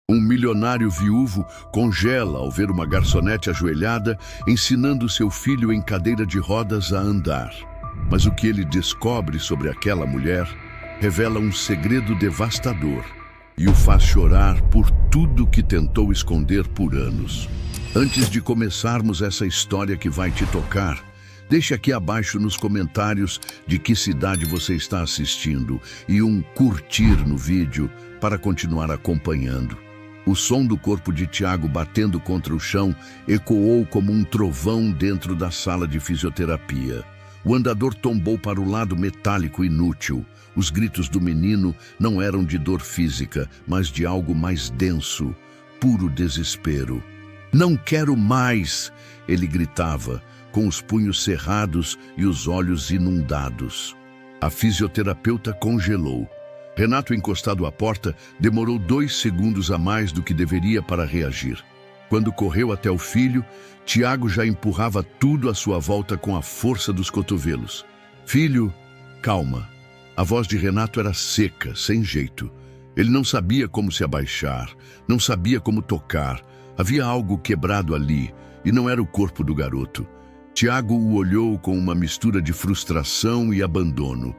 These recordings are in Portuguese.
Um milionário viúvo congela ao ver uma garçonete ajoelhada ensinando seu filho em cadeira de rodas a andar. Mas o que ele descobre sobre aquela mulher revela um segredo devastador e o faz chorar por tudo que tentou esconder por anos. Antes de começarmos essa história que vai te tocar, deixe aqui abaixo nos comentários de que cidade você está assistindo e um curtir no vídeo para continuar acompanhando. O som do corpo de Tiago batendo contra o chão ecoou como um trovão dentro da sala de fisioterapia. O andador tombou para o lado metálico inútil. Os gritos do menino não eram de dor física, mas de algo mais denso, puro desespero. "Não quero mais!" ele gritava, com os punhos cerrados e os olhos inundados. A fisioterapeuta congelou. Renato, encostado à porta, demorou 2 segundos a mais do que deveria para reagir. Quando correu até o filho, Tiago já empurrava tudo à sua volta com a força dos cotovelos. "Filho, calma." A voz de Renato era seca, sem jeito. Ele não sabia como se abaixar, não sabia como tocar. Havia algo quebrado ali, e não era o corpo do garoto. Tiago o olhou com uma mistura de frustração e abandono.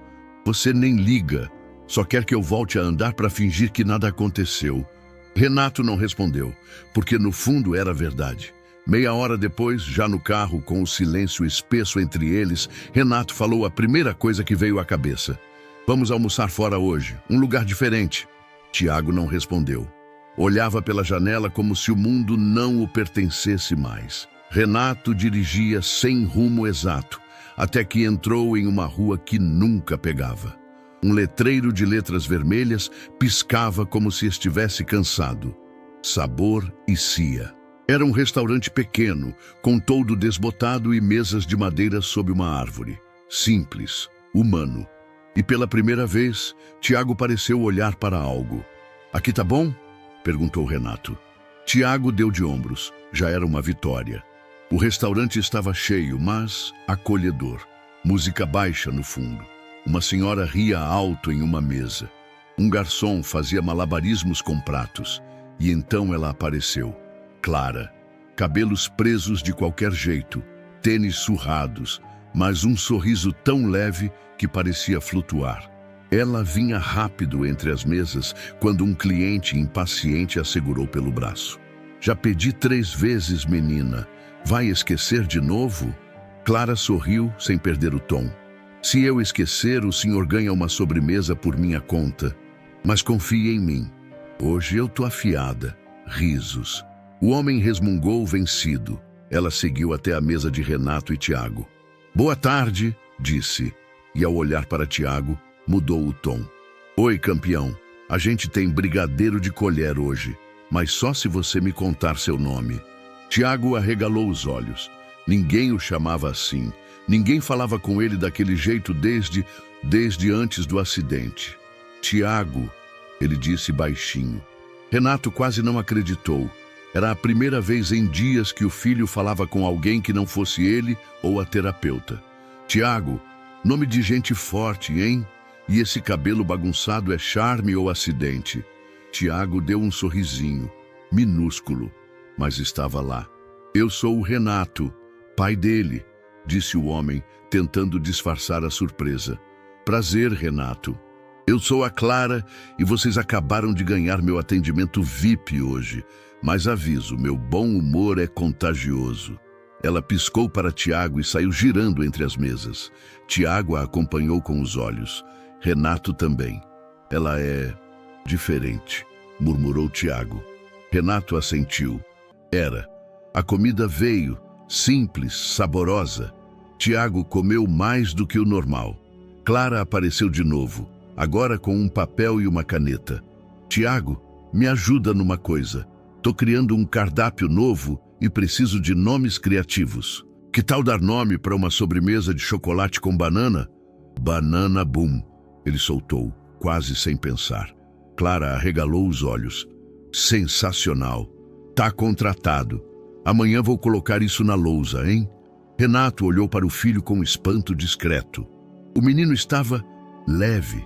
"Você nem liga. Só quer que eu volte a andar para fingir que nada aconteceu." Renato não respondeu, porque no fundo era verdade. Meia hora depois, já no carro, com o silêncio espesso entre eles, Renato falou a primeira coisa que veio à cabeça. "Vamos almoçar fora hoje, um lugar diferente." Tiago não respondeu. Olhava pela janela como se o mundo não o pertencesse mais. Renato dirigia sem rumo exato, até que entrou em uma rua que nunca pegava. Um letreiro de letras vermelhas piscava como se estivesse cansado. Sabor e Cia. Era um restaurante pequeno, com toldo desbotado e mesas de madeira sob uma árvore. Simples, humano. E pela primeira vez, Tiago pareceu olhar para algo. "Aqui tá bom?" perguntou Renato. Tiago deu de ombros. Já era uma vitória. O restaurante estava cheio, mas acolhedor. Música baixa no fundo. Uma senhora ria alto em uma mesa. Um garçom fazia malabarismos com pratos. E então ela apareceu. Clara. Cabelos presos de qualquer jeito. Tênis surrados. Mas um sorriso tão leve que parecia flutuar. Ela vinha rápido entre as mesas quando um cliente impaciente a segurou pelo braço. "Já pedi 3 vezes, menina. Vai esquecer de novo?" Clara sorriu sem perder o tom. "Se eu esquecer, o senhor ganha uma sobremesa por minha conta. Mas confie em mim. Hoje eu tô afiada." Risos. O homem resmungou vencido. Ela seguiu até a mesa de Renato e Tiago. "Boa tarde", disse. E ao olhar para Tiago, mudou o tom. "Oi, campeão. A gente tem brigadeiro de colher hoje, mas só se você me contar seu nome." Tiago arregalou os olhos. Ninguém o chamava assim. Ninguém falava com ele daquele jeito desde antes do acidente. "Tiago", ele disse baixinho. Renato quase não acreditou. Era a primeira vez em dias que o filho falava com alguém que não fosse ele ou a terapeuta. "Tiago, nome de gente forte, hein? E esse cabelo bagunçado é charme ou acidente?" Tiago deu um sorrisinho, minúsculo, mas estava lá. "Eu sou o Renato, pai dele", disse o homem, tentando disfarçar a surpresa. "Prazer, Renato. Eu sou a Clara e vocês acabaram de ganhar meu atendimento VIP hoje. Mas aviso, meu bom humor é contagioso." Ela piscou para Tiago e saiu girando entre as mesas. Tiago a acompanhou com os olhos. Renato também. "Ela é diferente", murmurou Tiago. Renato assentiu. Era. A comida veio, simples, saborosa. Tiago comeu mais do que o normal. Clara apareceu de novo, agora com um papel e uma caneta. "Tiago, me ajuda numa coisa. Tô criando um cardápio novo e preciso de nomes criativos. Que tal dar nome para uma sobremesa de chocolate com banana?" "Banana Boom", ele soltou, quase sem pensar. Clara arregalou os olhos. "Sensacional. Tá contratado. Amanhã vou colocar isso na lousa, hein?" Renato olhou para o filho com espanto discreto. O menino estava leve.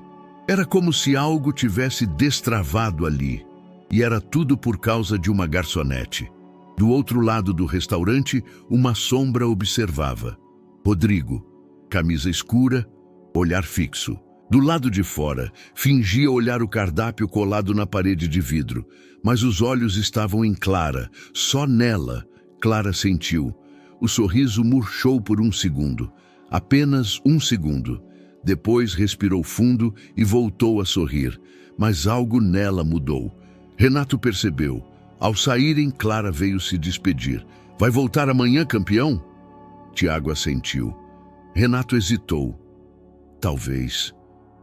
Era como se algo tivesse destravado ali. E era tudo por causa de uma garçonete. Do outro lado do restaurante, uma sombra observava. Rodrigo, camisa escura, olhar fixo. Do lado de fora, fingia olhar o cardápio colado na parede de vidro, mas os olhos estavam em Clara. Só nela, Clara sentiu. O sorriso murchou por um segundo. Apenas um segundo. Depois respirou fundo e voltou a sorrir. Mas algo nela mudou. Renato percebeu. Ao saírem, Clara veio se despedir. Vai voltar amanhã, campeão? Tiago assentiu. Renato hesitou. Talvez.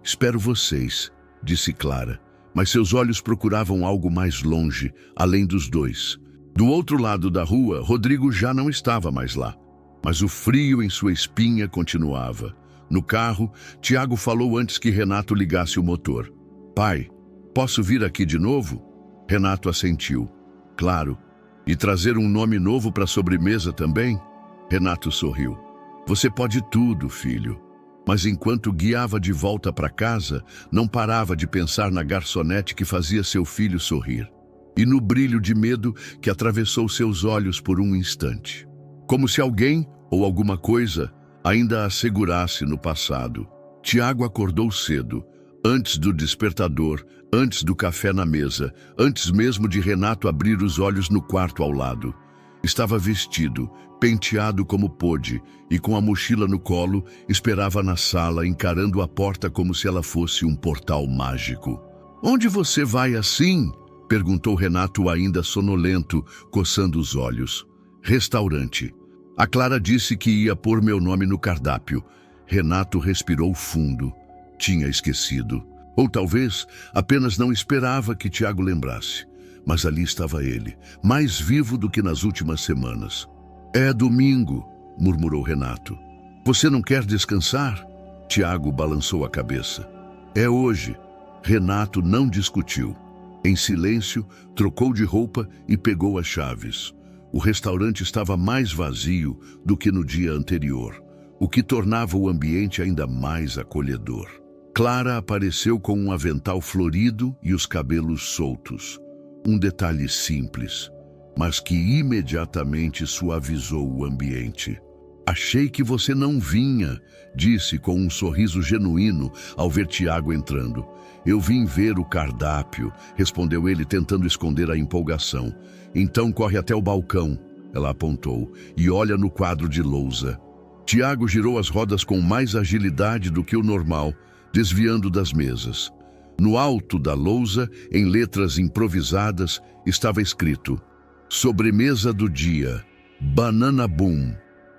Espero vocês, disse Clara. Mas seus olhos procuravam algo mais longe, além dos dois. Do outro lado da rua, Rodrigo já não estava mais lá. Mas o frio em sua espinha continuava. No carro, Tiago falou antes que Renato ligasse o motor. Pai, posso vir aqui de novo? Renato assentiu. Claro. E trazer um nome novo para a sobremesa também? Renato sorriu. Você pode tudo, filho. Mas enquanto guiava de volta para casa, não parava de pensar na garçonete que fazia seu filho sorrir. E no brilho de medo que atravessou seus olhos por um instante. Como se alguém, ou alguma coisa, ainda a segurasse no passado. Tiago acordou cedo, antes do despertador, antes do café na mesa, antes mesmo de Renato abrir os olhos no quarto ao lado. Estava vestido, penteado como pôde, e com a mochila no colo, esperava na sala, encarando a porta como se ela fosse um portal mágico. Onde você vai assim? Perguntou Renato ainda sonolento, coçando os olhos. Restaurante. A Clara disse que ia pôr meu nome no cardápio. Renato respirou fundo. Tinha esquecido. Ou talvez apenas não esperava que Tiago lembrasse. Mas ali estava ele, mais vivo do que nas últimas semanas. É domingo, murmurou Renato. Você não quer descansar? Tiago balançou a cabeça. É hoje. Renato não discutiu. Em silêncio, trocou de roupa e pegou as chaves. O restaurante estava mais vazio do que no dia anterior, o que tornava o ambiente ainda mais acolhedor. Clara apareceu com um avental florido e os cabelos soltos. Um detalhe simples, mas que imediatamente suavizou o ambiente. Achei que você não vinha, disse com um sorriso genuíno ao ver Tiago entrando. Eu vim ver o cardápio, respondeu ele tentando esconder a empolgação. Então corre até o balcão, ela apontou, e olha no quadro de lousa. Tiago girou as rodas com mais agilidade do que o normal, desviando das mesas. No alto da lousa, em letras improvisadas, estava escrito: Sobremesa do dia, Banana Boom.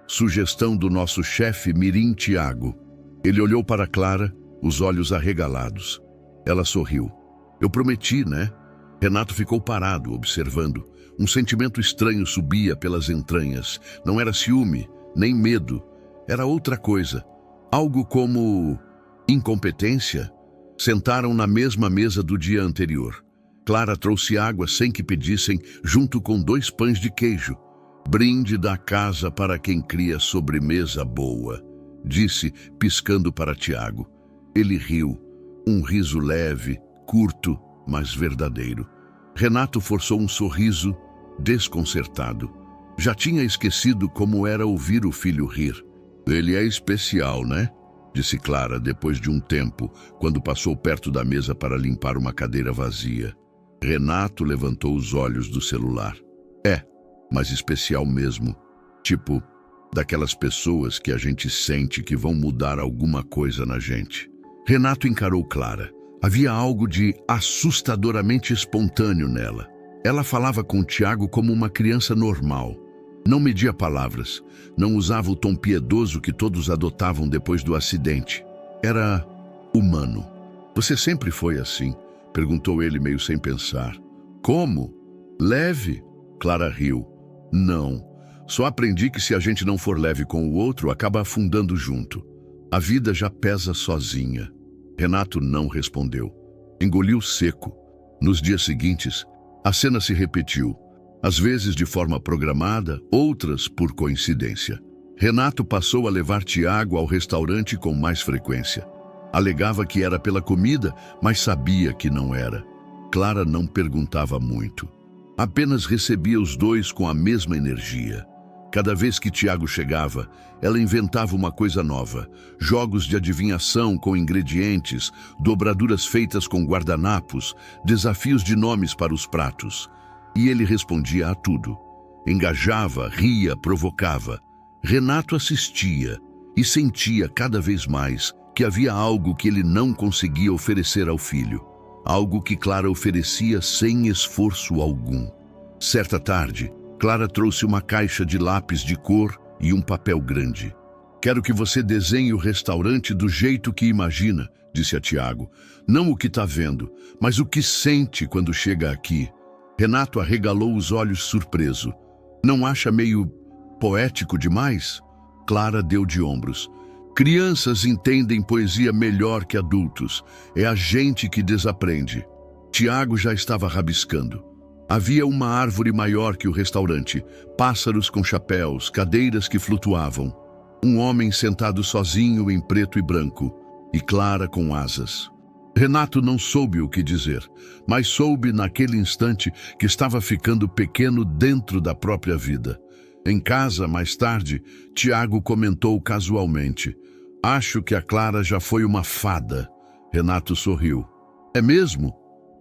Sugestão do nosso chefe Mirim Tiago. Ele olhou para Clara, os olhos arregalados. Ela sorriu. Eu prometi, né? Renato ficou parado, observando. Um sentimento estranho subia pelas entranhas. Não era ciúme, nem medo. Era outra coisa. Algo como incompetência. Sentaram na mesma mesa do dia anterior. Clara trouxe água sem que pedissem, junto com 2 pães de queijo. Brinde da casa para quem cria sobremesa boa, disse, piscando para Tiago. Ele riu, um riso leve, curto, mas verdadeiro. Renato forçou um sorriso, desconcertado. Já tinha esquecido como era ouvir o filho rir. Ele é especial, né? Disse Clara depois de um tempo, quando passou perto da mesa para limpar uma cadeira vazia. Renato levantou os olhos do celular. É, mas especial mesmo. Tipo, daquelas pessoas que a gente sente que vão mudar alguma coisa na gente. Renato encarou Clara. Havia algo de assustadoramente espontâneo nela. Ela falava com Tiago como uma criança normal. Não media palavras, não usava o tom piedoso que todos adotavam depois do acidente. Era humano. Você sempre foi assim? Perguntou ele meio sem pensar. Como? Leve? Clara riu. Não. Só aprendi que se a gente não for leve com o outro, acaba afundando junto. A vida já pesa sozinha. Renato não respondeu. Engoliu seco. Nos dias seguintes, a cena se repetiu. Às vezes de forma programada, outras por coincidência. Renato passou a levar Tiago ao restaurante com mais frequência. Alegava que era pela comida, mas sabia que não era. Clara não perguntava muito. Apenas recebia os dois com a mesma energia. Cada vez que Tiago chegava, ela inventava uma coisa nova. Jogos de adivinhação com ingredientes, dobraduras feitas com guardanapos, desafios de nomes para os pratos. E ele respondia a tudo. Engajava, ria, provocava. Renato assistia e sentia cada vez mais que havia algo que ele não conseguia oferecer ao filho. Algo que Clara oferecia sem esforço algum. Certa tarde, Clara trouxe uma caixa de lápis de cor e um papel grande. Quero que você desenhe o restaurante do jeito que imagina, disse a Tiago. Não o que está vendo, mas o que sente quando chega aqui. Renato arregalou os olhos surpreso. Não acha meio poético demais? Clara deu de ombros. Crianças entendem poesia melhor que adultos. É a gente que desaprende. Tiago já estava rabiscando. Havia uma árvore maior que o restaurante, pássaros com chapéus, cadeiras que flutuavam. Um homem sentado sozinho em preto e branco, e Clara com asas. Renato não soube o que dizer, mas soube naquele instante que estava ficando pequeno dentro da própria vida. Em casa, mais tarde, Tiago comentou casualmente. Acho que a Clara já foi uma fada. Renato sorriu. É mesmo?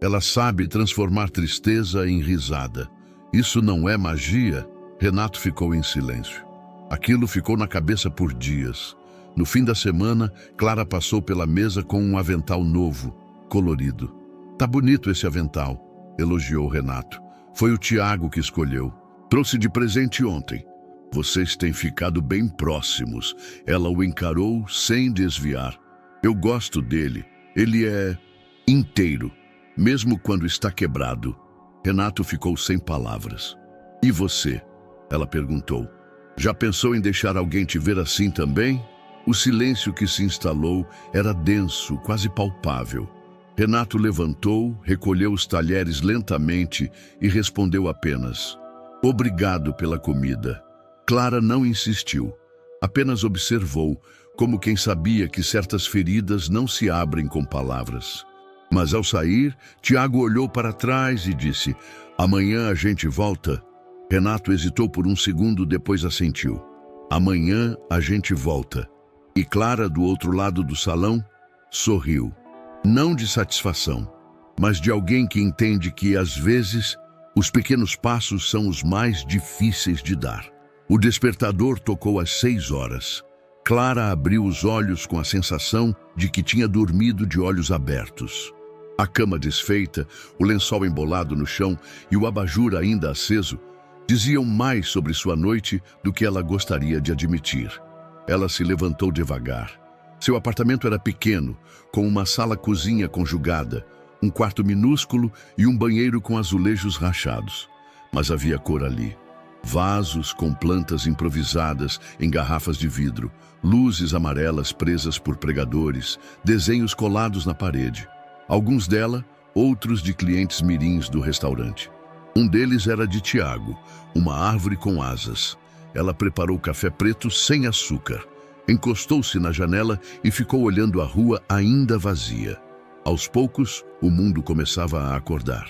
Ela sabe transformar tristeza em risada. Isso não é magia? Renato ficou em silêncio. Aquilo ficou na cabeça por dias. No fim da semana, Clara passou pela mesa com um avental novo, colorido. Tá bonito esse avental, elogiou Renato. Foi o Tiago que escolheu. Trouxe de presente ontem. Vocês têm ficado bem próximos. Ela o encarou sem desviar. Eu gosto dele. Ele é inteiro, mesmo quando está quebrado. Renato ficou sem palavras. E você? Ela perguntou. Já pensou em deixar alguém te ver assim também? O silêncio que se instalou era denso, quase palpável. Renato levantou, recolheu os talheres lentamente e respondeu apenas: obrigado pela comida. Clara não insistiu, apenas observou, como quem sabia que certas feridas não se abrem com palavras. Mas ao sair, Tiago olhou para trás e disse: amanhã a gente volta? Renato hesitou por um segundo, depois assentiu. Amanhã a gente volta. E Clara, do outro lado do salão, sorriu. Não de satisfação, mas de alguém que entende que, às vezes, os pequenos passos são os mais difíceis de dar. O despertador tocou às 6 horas. Clara abriu os olhos com a sensação de que tinha dormido de olhos abertos. A cama desfeita, o lençol embolado no chão e o abajur ainda aceso diziam mais sobre sua noite do que ela gostaria de admitir. Ela se levantou devagar. Seu apartamento era pequeno, com uma sala-cozinha conjugada, um quarto minúsculo e um banheiro com azulejos rachados. Mas havia cor ali. Vasos com plantas improvisadas em garrafas de vidro, luzes amarelas presas por pregadores, desenhos colados na parede. Alguns dela, outros de clientes mirins do restaurante. Um deles era de Tiago, uma árvore com asas. Ela preparou café preto sem açúcar. Encostou-se na janela e ficou olhando a rua ainda vazia. Aos poucos, o mundo começava a acordar.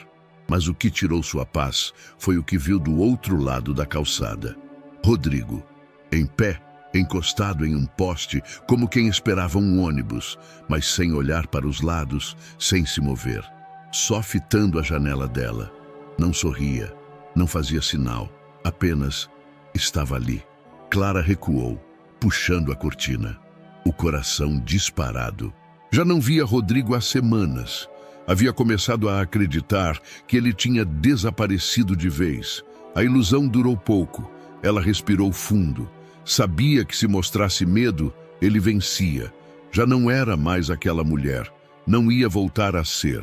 Mas o que tirou sua paz foi o que viu do outro lado da calçada. Rodrigo, em pé, encostado em um poste, como quem esperava um ônibus, mas sem olhar para os lados, sem se mover. Só fitando a janela dela. Não sorria, não fazia sinal, apenas estava ali. Clara recuou, puxando a cortina, o coração disparado. Já não via Rodrigo há semanas. Havia começado a acreditar que ele tinha desaparecido de vez. A ilusão durou pouco. Ela respirou fundo. Sabia que se mostrasse medo, ele vencia. Já não era mais aquela mulher. Não ia voltar a ser.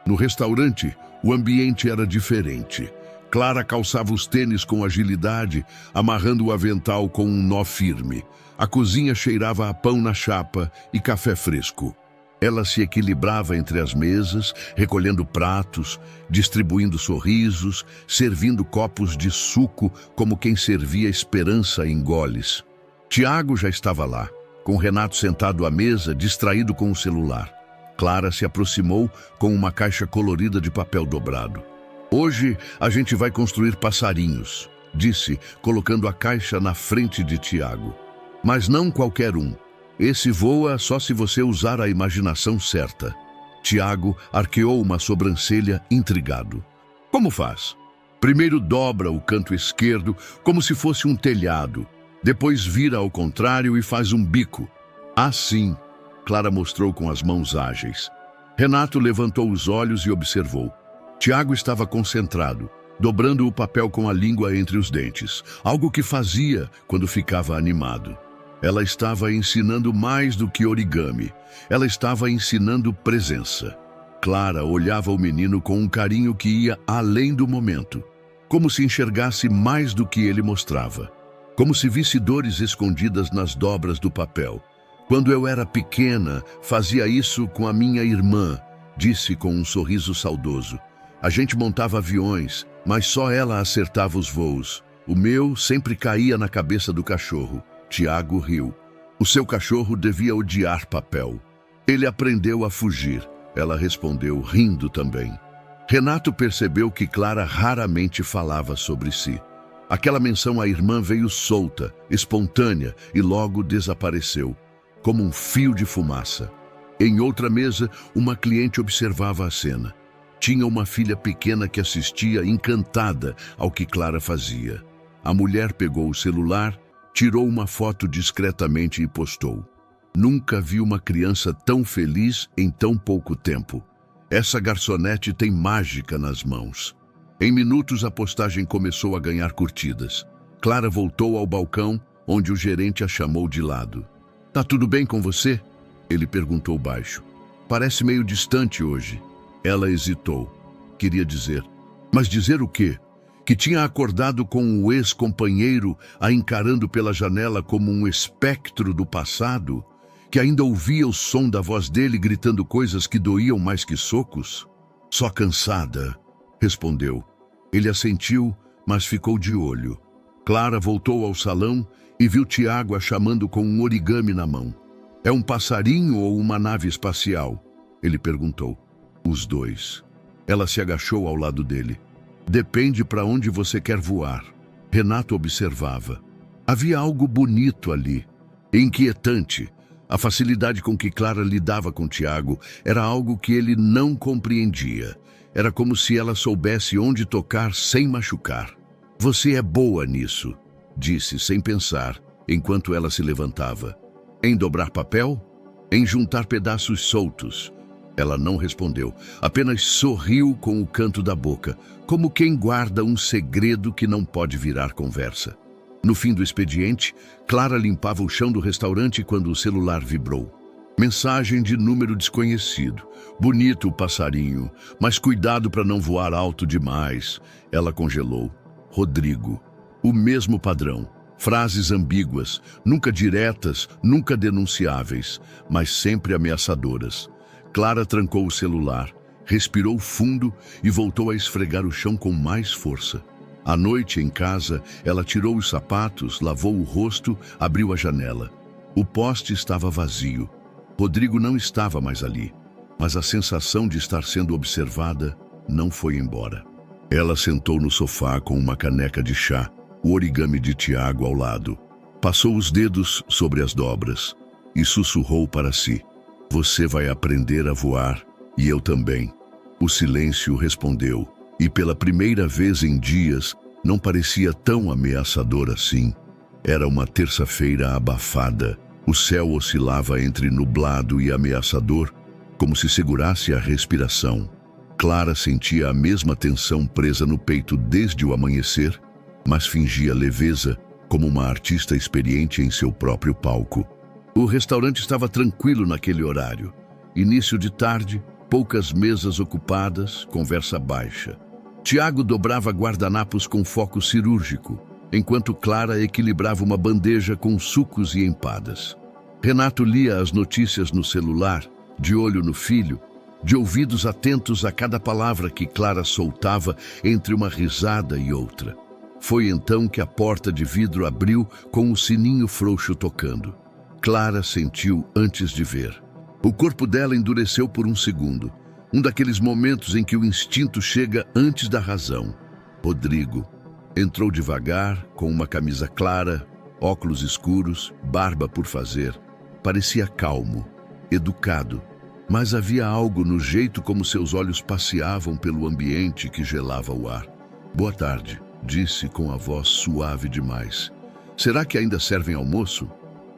No restaurante, o ambiente era diferente. Clara calçava os tênis com agilidade, amarrando o avental com um nó firme. A cozinha cheirava a pão na chapa e café fresco. Ela se equilibrava entre as mesas, recolhendo pratos, distribuindo sorrisos, servindo copos de suco como quem servia esperança em goles. Tiago já estava lá, com Renato sentado à mesa, distraído com o celular. Clara se aproximou com uma caixa colorida de papel dobrado. Hoje a gente vai construir passarinhos, disse, colocando a caixa na frente de Tiago. Mas não qualquer um. Esse voa só se você usar a imaginação certa. Tiago arqueou uma sobrancelha intrigado. Como faz? Primeiro dobra o canto esquerdo como se fosse um telhado. Depois vira ao contrário e faz um bico. Assim, Clara mostrou com as mãos ágeis. Renato levantou os olhos e observou. Tiago estava concentrado, dobrando o papel com a língua entre os dentes, algo que fazia quando ficava animado. Ela estava ensinando mais do que origami. Ela estava ensinando presença. Clara olhava o menino com um carinho que ia além do momento, como se enxergasse mais do que ele mostrava, como se visse dores escondidas nas dobras do papel. Quando eu era pequena, fazia isso com a minha irmã, disse com um sorriso saudoso. A gente montava aviões, mas só ela acertava os voos. O meu sempre caía na cabeça do cachorro. Tiago riu. O seu cachorro devia odiar papel. Ele aprendeu a fugir. Ela respondeu, rindo também. Renato percebeu que Clara raramente falava sobre si. Aquela menção à irmã veio solta, espontânea e logo desapareceu, como um fio de fumaça. Em outra mesa, uma cliente observava a cena. Tinha uma filha pequena que assistia encantada ao que Clara fazia. A mulher pegou o celular, tirou uma foto discretamente e postou. Nunca vi uma criança tão feliz em tão pouco tempo. Essa garçonete tem mágica nas mãos. Em minutos a postagem começou a ganhar curtidas. Clara voltou ao balcão, onde o gerente a chamou de lado. Tá tudo bem com você? Ele perguntou baixo. Parece meio distante hoje. Ela hesitou. Queria dizer. Mas dizer o quê? Que tinha acordado com o ex-companheiro a encarando pela janela como um espectro do passado, que ainda ouvia o som da voz dele gritando coisas que doíam mais que socos? Só cansada, respondeu. Ele assentiu, mas ficou de olho. Clara voltou ao salão e viu Tiago a chamando com um origami na mão. É um passarinho ou uma nave espacial? Ele perguntou. Os dois. Ela se agachou ao lado dele. Depende para onde você quer voar. Renato observava. Havia algo bonito ali, inquietante. A facilidade com que Clara lidava com Tiago era algo que ele não compreendia. Era como se ela soubesse onde tocar sem machucar. Você é boa nisso, disse sem pensar, enquanto ela se levantava. Em dobrar papel? Em juntar pedaços soltos? Ela não respondeu, apenas sorriu com o canto da boca, como quem guarda um segredo que não pode virar conversa. No fim do expediente, Clara limpava o chão do restaurante quando o celular vibrou. Mensagem de número desconhecido. Bonito o passarinho, mas cuidado para não voar alto demais. Ela congelou. Rodrigo. O mesmo padrão. Frases ambíguas, nunca diretas, nunca denunciáveis, mas sempre ameaçadoras. Clara trancou o celular, respirou fundo e voltou a esfregar o chão com mais força. À noite, em casa, ela tirou os sapatos, lavou o rosto, abriu a janela. O poste estava vazio. Rodrigo não estava mais ali, mas a sensação de estar sendo observada não foi embora. Ela sentou no sofá com uma caneca de chá, o origami de Tiago ao lado. Passou os dedos sobre as dobras e sussurrou para si. Você vai aprender a voar, e eu também. O silêncio respondeu, e pela primeira vez em dias, não parecia tão ameaçador assim. Era uma terça-feira abafada. O céu oscilava entre nublado e ameaçador, como se segurasse a respiração. Clara sentia a mesma tensão presa no peito desde o amanhecer, mas fingia leveza, como uma artista experiente em seu próprio palco. O restaurante estava tranquilo naquele horário. Início de tarde, poucas mesas ocupadas, conversa baixa. Tiago dobrava guardanapos com foco cirúrgico, enquanto Clara equilibrava uma bandeja com sucos e empadas. Renato lia as notícias no celular, de olho no filho, de ouvidos atentos a cada palavra que Clara soltava entre uma risada e outra. Foi então que a porta de vidro abriu com o sininho frouxo tocando. Clara sentiu antes de ver. O corpo dela endureceu por um segundo, um daqueles momentos em que o instinto chega antes da razão. Rodrigo entrou devagar, com uma camisa clara, óculos escuros, barba por fazer. Parecia calmo, educado, mas havia algo no jeito como seus olhos passeavam pelo ambiente que gelava o ar. "Boa tarde", disse com a voz suave demais. "Será que ainda servem almoço?"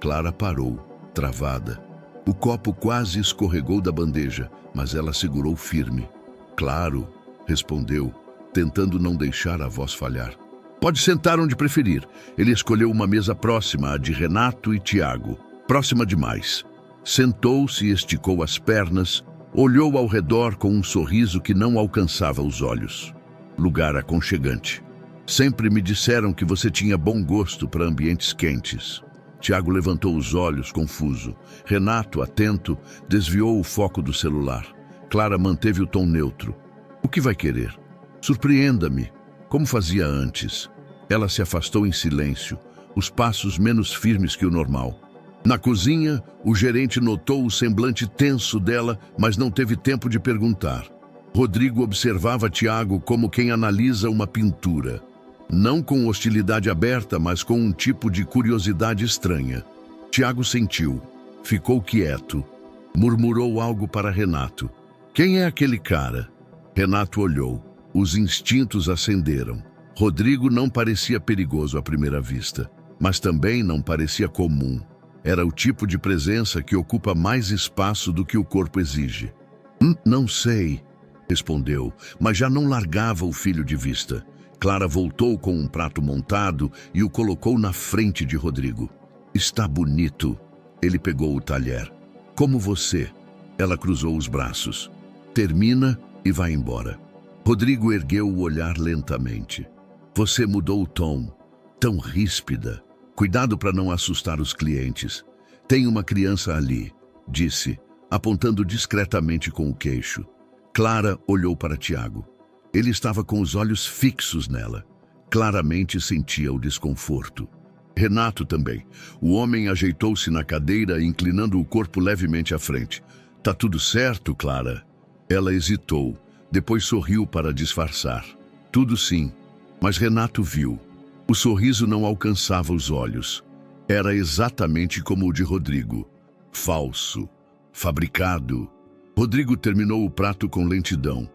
Clara parou, travada. O copo quase escorregou da bandeja, mas ela segurou firme. "Claro", respondeu, tentando não deixar a voz falhar. "Pode sentar onde preferir." Ele escolheu uma mesa próxima à de Renato e Tiago, próxima demais. Sentou-se e esticou as pernas, olhou ao redor com um sorriso que não alcançava os olhos. Lugar aconchegante. "Sempre me disseram que você tinha bom gosto para ambientes quentes." Tiago levantou os olhos, confuso. Renato, atento, desviou o foco do celular. Clara manteve o tom neutro. "O que vai querer?" "Surpreenda-me, como fazia antes." Ela se afastou em silêncio, os passos menos firmes que o normal. Na cozinha, o gerente notou o semblante tenso dela, mas não teve tempo de perguntar. Rodrigo observava Tiago como quem analisa uma pintura. Não com hostilidade aberta, mas com um tipo de curiosidade estranha. Tiago sentiu, ficou quieto, murmurou algo para Renato. "Quem é aquele cara?" Renato olhou. Os instintos acenderam. Rodrigo não parecia perigoso à primeira vista, mas também não parecia comum. Era o tipo de presença que ocupa mais espaço do que o corpo exige. Não sei", respondeu, mas já não largava o filho de vista. Clara voltou com um prato montado e o colocou na frente de Rodrigo. "Está bonito." Ele pegou o talher. "Como você." Ela cruzou os braços. "Termina e vai embora." Rodrigo ergueu o olhar lentamente. "Você mudou o tom. Tão ríspida. Cuidado para não assustar os clientes." "Tem uma criança ali", disse, apontando discretamente com o queixo. Clara olhou para Tiago. Ele estava com os olhos fixos nela. Claramente sentia o desconforto. Renato também. O homem ajeitou-se na cadeira, inclinando o corpo levemente à frente. "Tá tudo certo, Clara?" Ela hesitou, depois sorriu para disfarçar. "Tudo sim." Mas Renato viu. O sorriso não alcançava os olhos. Era exatamente como o de Rodrigo. Falso. Fabricado. Rodrigo terminou o prato com lentidão.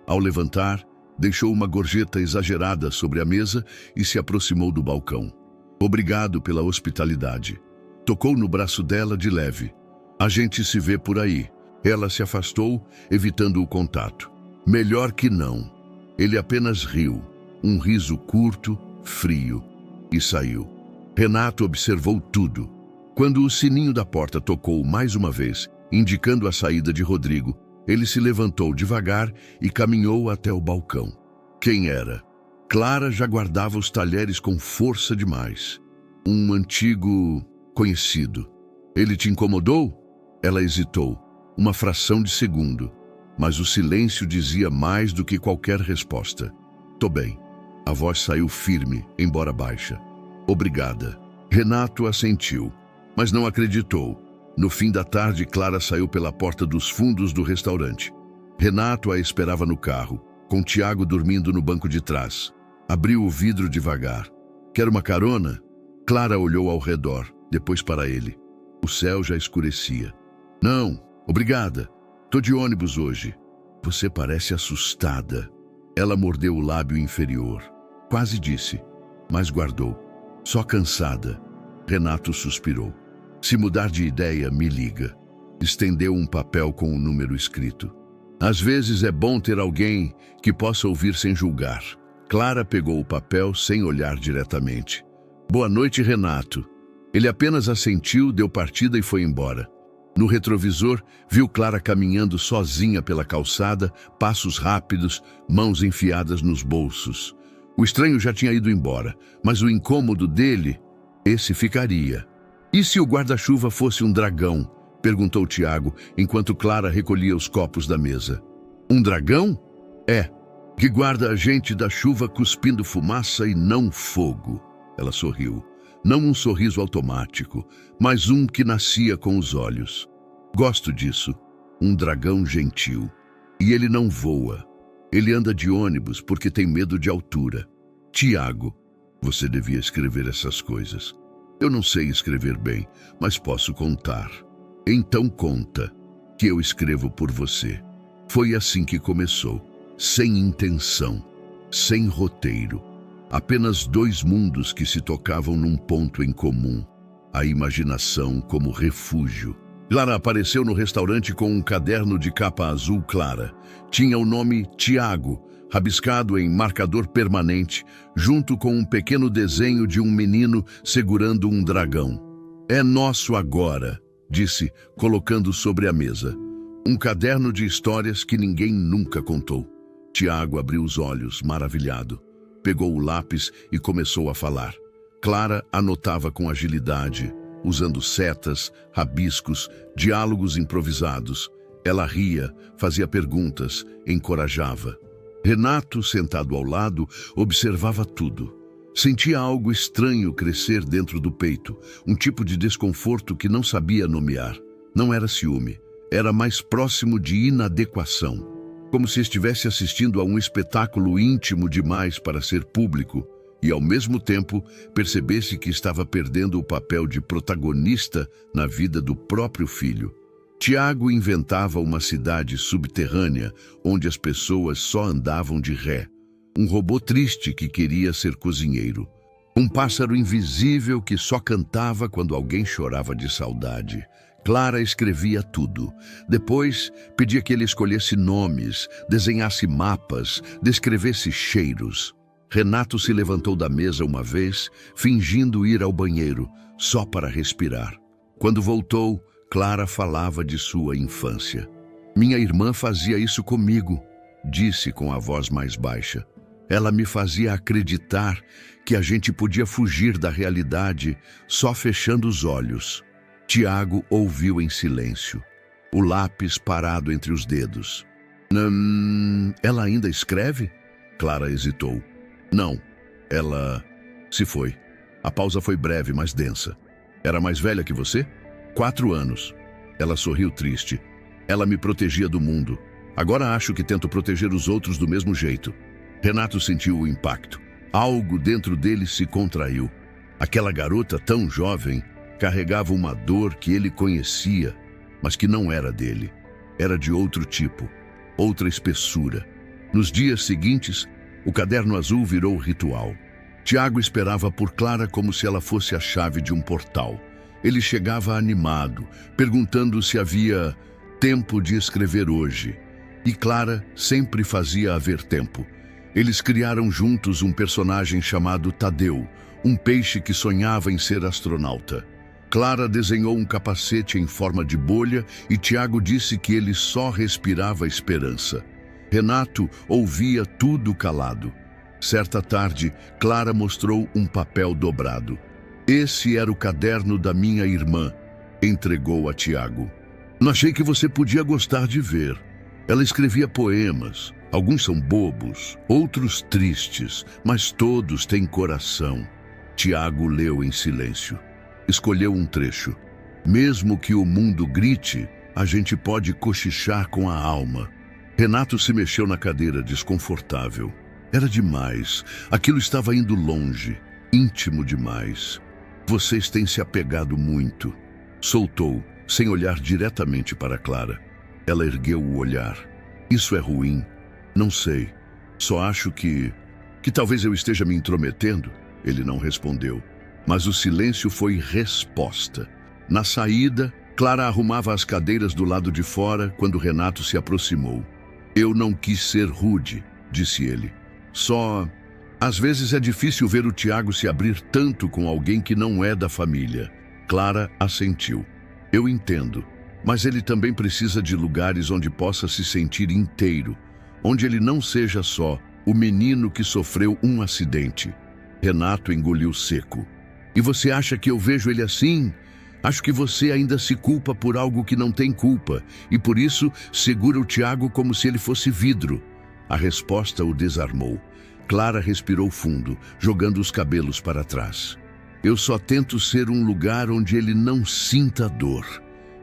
Ao levantar, deixou uma gorjeta exagerada sobre a mesa e se aproximou do balcão. "Obrigado pela hospitalidade." Tocou no braço dela de leve. "A gente se vê por aí." Ela se afastou, evitando o contato. "Melhor que não." Ele apenas riu. Um riso curto, frio, e saiu. Renato observou tudo. Quando o sininho da porta tocou mais uma vez, indicando a saída de Rodrigo, ele se levantou devagar e caminhou até o balcão. Quem era? Clara já guardava os talheres com força demais. Um antigo conhecido. "Ele te incomodou?" Ela hesitou, uma fração de segundo, mas o silêncio dizia mais do que qualquer resposta. "Tô bem." A voz saiu firme, embora baixa. "Obrigada." Renato assentiu, mas não acreditou. No fim da tarde, Clara saiu pela porta dos fundos do restaurante. Renato a esperava no carro, com Tiago dormindo no banco de trás. Abriu o vidro devagar. "Quer uma carona?" Clara olhou ao redor, depois para ele. O céu já escurecia. "Não, obrigada. Tô de ônibus hoje." "Você parece assustada." Ela mordeu o lábio inferior. Quase disse, mas guardou. "Só cansada." Renato suspirou. "Se mudar de ideia, me liga." Estendeu um papel com um número escrito. "Às vezes é bom ter alguém que possa ouvir sem julgar." Clara pegou o papel sem olhar diretamente. "Boa noite, Renato." Ele apenas assentiu, deu partida e foi embora. No retrovisor, viu Clara caminhando sozinha pela calçada, passos rápidos, mãos enfiadas nos bolsos. O estranho já tinha ido embora, mas o incômodo dele, esse ficaria. "E se o guarda-chuva fosse um dragão?" perguntou Tiago, enquanto Clara recolhia os copos da mesa. "Um dragão?" "É, que guarda a gente da chuva cuspindo fumaça e não fogo." Ela sorriu. Não um sorriso automático, mas um que nascia com os olhos. Gosto disso. Um dragão gentil. E ele não voa. Ele anda de ônibus porque tem medo de altura. Tiago, você devia escrever essas coisas. Eu não sei escrever bem, mas posso contar. Então conta, que eu escrevo por você. Foi assim que começou, sem intenção, sem roteiro. Apenas dois mundos que se tocavam num ponto em comum, a imaginação como refúgio. Clara apareceu no restaurante com um caderno de capa azul clara. Tinha o nome Tiago, rabiscado em marcador permanente, junto com um pequeno desenho de um menino segurando um dragão. É nosso agora, disse, colocando sobre a mesa. Um caderno de histórias que ninguém nunca contou. Tiago abriu os olhos, maravilhado. Pegou o lápis e começou a falar. Clara anotava com agilidade, usando setas, rabiscos, diálogos improvisados. Ela ria, fazia perguntas, encorajava. Renato, sentado ao lado, observava tudo. Sentia algo estranho crescer dentro do peito, um tipo de desconforto que não sabia nomear. Não era ciúme, era mais próximo de inadequação. Como se estivesse assistindo a um espetáculo íntimo demais para ser público e, ao mesmo tempo, percebesse que estava perdendo o papel de protagonista na vida do próprio filho. Tiago inventava uma cidade subterrânea onde as pessoas só andavam de ré. Um robô triste que queria ser cozinheiro. Um pássaro invisível que só cantava quando alguém chorava de saudade. Clara escrevia tudo. Depois, pedia que ele escolhesse nomes, desenhasse mapas, descrevesse cheiros. Renato se levantou da mesa uma vez, fingindo ir ao banheiro, só para respirar. Quando voltou, Clara falava de sua infância. Minha irmã fazia isso comigo, disse com a voz mais baixa. Ela me fazia acreditar que a gente podia fugir da realidade só fechando os olhos. Tiago ouviu em silêncio, o lápis parado entre os dedos. Ela ainda escreve? Clara hesitou. Não, ela se foi. A pausa foi breve, mas densa. Era mais velha que você? 4 anos. Ela sorriu triste. Ela me protegia do mundo. Agora acho que tento proteger os outros do mesmo jeito. Renato sentiu o impacto. Algo dentro dele se contraiu. Aquela garota tão jovem carregava uma dor que ele conhecia, mas que não era dele. Era de outro tipo, outra espessura. Nos dias seguintes, o caderno azul virou ritual. Tiago esperava por Clara como se ela fosse a chave de um portal. Ele chegava animado, perguntando se havia tempo de escrever hoje. E Clara sempre fazia haver tempo. Eles criaram juntos um personagem chamado Tadeu, um peixe que sonhava em ser astronauta. Clara desenhou um capacete em forma de bolha e Tiago disse que ele só respirava esperança. Renato ouvia tudo calado. Certa tarde, Clara mostrou um papel dobrado. Esse era o caderno da minha irmã, entregou a Tiago. Não achei que você podia gostar de ver. Ela escrevia poemas. Alguns são bobos, outros tristes, mas todos têm coração. Tiago leu em silêncio. Escolheu um trecho. Mesmo que o mundo grite, a gente pode cochichar com a alma. Renato se mexeu na cadeira, desconfortável. Era demais. Aquilo estava indo longe, íntimo demais. Vocês têm se apegado muito. Soltou, sem olhar diretamente para Clara. Ela ergueu o olhar. Isso é ruim. Não sei. Só acho que talvez eu esteja me intrometendo. Ele não respondeu. Mas o silêncio foi resposta. Na saída, Clara arrumava as cadeiras do lado de fora quando Renato se aproximou. Eu não quis ser rude, disse ele. Só, às vezes é difícil ver o Tiago se abrir tanto com alguém que não é da família. Clara assentiu. Eu entendo, mas ele também precisa de lugares onde possa se sentir inteiro, onde ele não seja só o menino que sofreu um acidente. Renato engoliu seco. E você acha que eu vejo ele assim? Acho que você ainda se culpa por algo que não tem culpa, e por isso segura o Tiago como se ele fosse vidro. A resposta o desarmou. Clara respirou fundo, jogando os cabelos para trás. Eu só tento ser um lugar onde ele não sinta dor.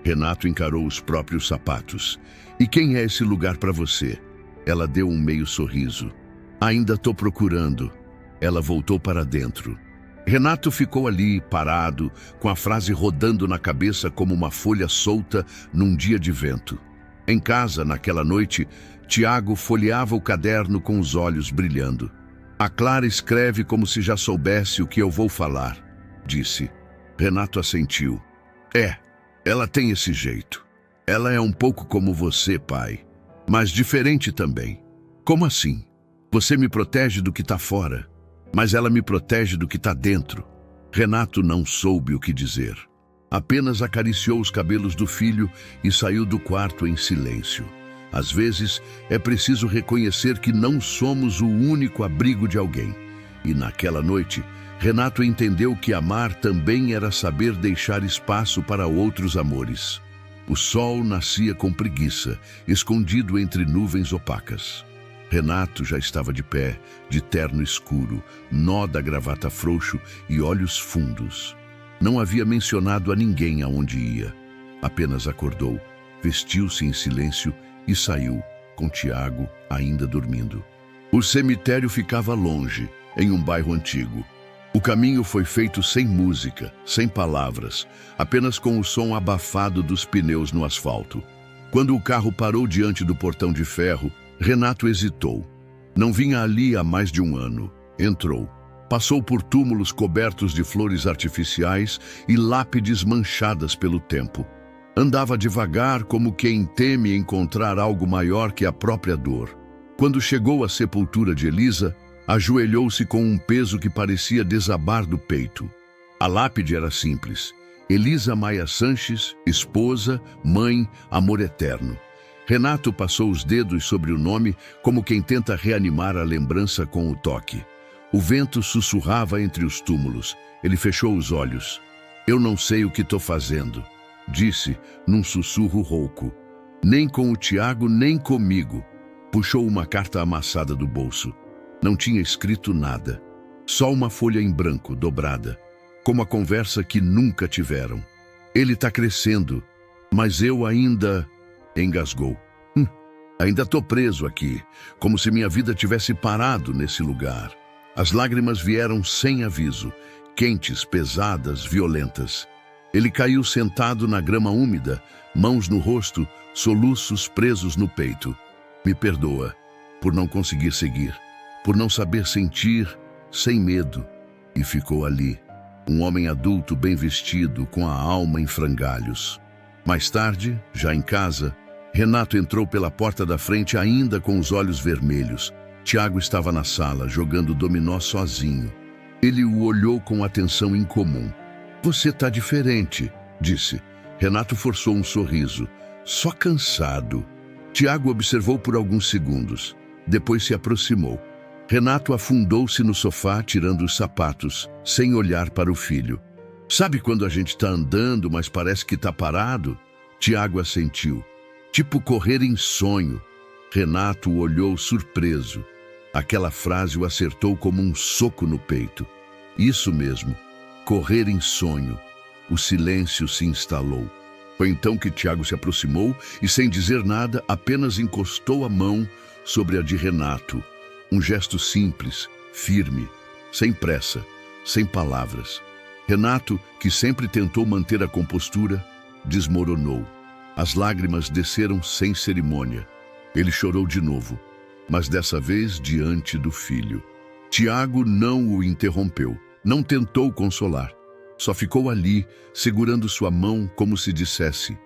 Renato encarou os próprios sapatos. E quem é esse lugar para você? Ela deu um meio sorriso. Ainda tô procurando. Ela voltou para dentro. Renato ficou ali, parado, com a frase rodando na cabeça como uma folha solta num dia de vento. Em casa, naquela noite, Tiago folheava o caderno com os olhos brilhando. A Clara escreve como se já soubesse o que eu vou falar, disse. Renato assentiu. Ela tem esse jeito. Ela é um pouco como você, pai, mas diferente também. Como assim? Você me protege do que está fora, mas ela me protege do que está dentro. Renato não soube o que dizer. Apenas acariciou os cabelos do filho e saiu do quarto em silêncio. Às vezes, é preciso reconhecer que não somos o único abrigo de alguém. E naquela noite, Renato entendeu que amar também era saber deixar espaço para outros amores. O sol nascia com preguiça, escondido entre nuvens opacas. Renato já estava de pé, de terno escuro, nó da gravata frouxo e olhos fundos. Não havia mencionado a ninguém aonde ia. Apenas acordou, vestiu-se em silêncio e saiu, com Tiago ainda dormindo. O cemitério ficava longe, em um bairro antigo. O caminho foi feito sem música, sem palavras, apenas com o som abafado dos pneus no asfalto. Quando o carro parou diante do portão de ferro, Renato hesitou. Não vinha ali há mais de um ano. Entrou. Passou por túmulos cobertos de flores artificiais e lápides manchadas pelo tempo. Andava devagar como quem teme encontrar algo maior que a própria dor. Quando chegou à sepultura de Elisa, ajoelhou-se com um peso que parecia desabar do peito. A lápide era simples. Elisa Maia Sanches, esposa, mãe, amor eterno. Renato passou os dedos sobre o nome como quem tenta reanimar a lembrança com o toque. O vento sussurrava entre os túmulos. Ele fechou os olhos. Eu não sei o que estou fazendo, disse num sussurro rouco. Nem com o Tiago, nem comigo. Puxou uma carta amassada do bolso. Não tinha escrito nada. Só uma folha em branco, dobrada. Como a conversa que nunca tiveram. Ele está crescendo, mas eu ainda... Engasgou. Ainda estou preso aqui, como se minha vida tivesse parado nesse lugar. As lágrimas vieram sem aviso, quentes, pesadas, violentas. Ele caiu sentado na grama úmida, mãos no rosto, soluços presos no peito. Me perdoa por não conseguir seguir, por não saber sentir, sem medo. E ficou ali, um homem adulto bem vestido, com a alma em frangalhos. Mais tarde, já em casa, Renato entrou pela porta da frente ainda com os olhos vermelhos. Tiago estava na sala, jogando dominó sozinho. Ele o olhou com atenção incomum. Você está diferente, disse. Renato forçou um sorriso. Só cansado. Tiago observou por alguns segundos. Depois se aproximou. Renato afundou-se no sofá, tirando os sapatos, sem olhar para o filho. Sabe quando a gente está andando, mas parece que está parado? Tiago assentiu. Tipo correr em sonho. Renato o olhou surpreso. Aquela frase o acertou como um soco no peito. Isso mesmo, correr em sonho. O silêncio se instalou. Foi então que Tiago se aproximou e, sem dizer nada, apenas encostou a mão sobre a de Renato. Um gesto simples, firme, sem pressa, sem palavras. Renato, que sempre tentou manter a compostura, desmoronou. As lágrimas desceram sem cerimônia. Ele chorou de novo, mas dessa vez diante do filho. Tiago não o interrompeu, não tentou consolar. Só ficou ali, segurando sua mão como se dissesse,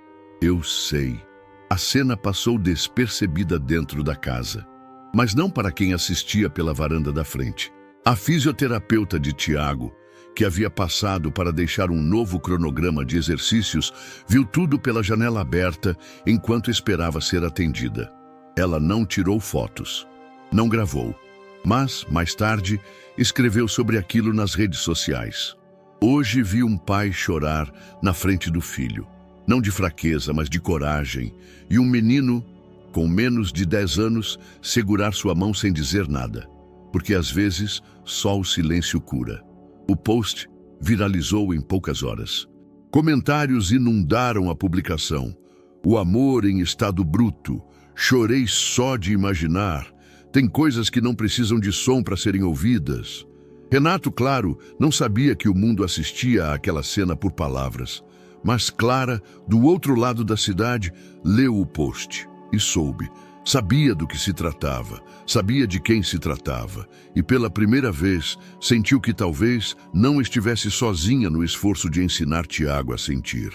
eu sei. A cena passou despercebida dentro da casa, mas não para quem assistia pela varanda da frente. A fisioterapeuta de Tiago, que havia passado para deixar um novo cronograma de exercícios, viu tudo pela janela aberta enquanto esperava ser atendida. Ela não tirou fotos, não gravou, mas, mais tarde, escreveu sobre aquilo nas redes sociais. Hoje vi um pai chorar na frente do filho, não de fraqueza, mas de coragem, e um menino, com menos de 10 anos, segurar sua mão sem dizer nada, porque às vezes só o silêncio cura. O post viralizou em poucas horas. Comentários inundaram a publicação. O amor em estado bruto. Chorei só de imaginar. Tem coisas que não precisam de som para serem ouvidas. Renato, claro, não sabia que o mundo assistia àquela cena por palavras. Mas Clara, do outro lado da cidade, leu o post e soube. Sabia do que se tratava, sabia de quem se tratava, e pela primeira vez sentiu que talvez não estivesse sozinha no esforço de ensinar Tiago a sentir.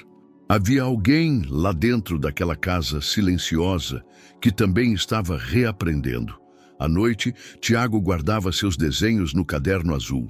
Havia alguém lá dentro daquela casa silenciosa que também estava reaprendendo. À noite, Tiago guardava seus desenhos no caderno azul.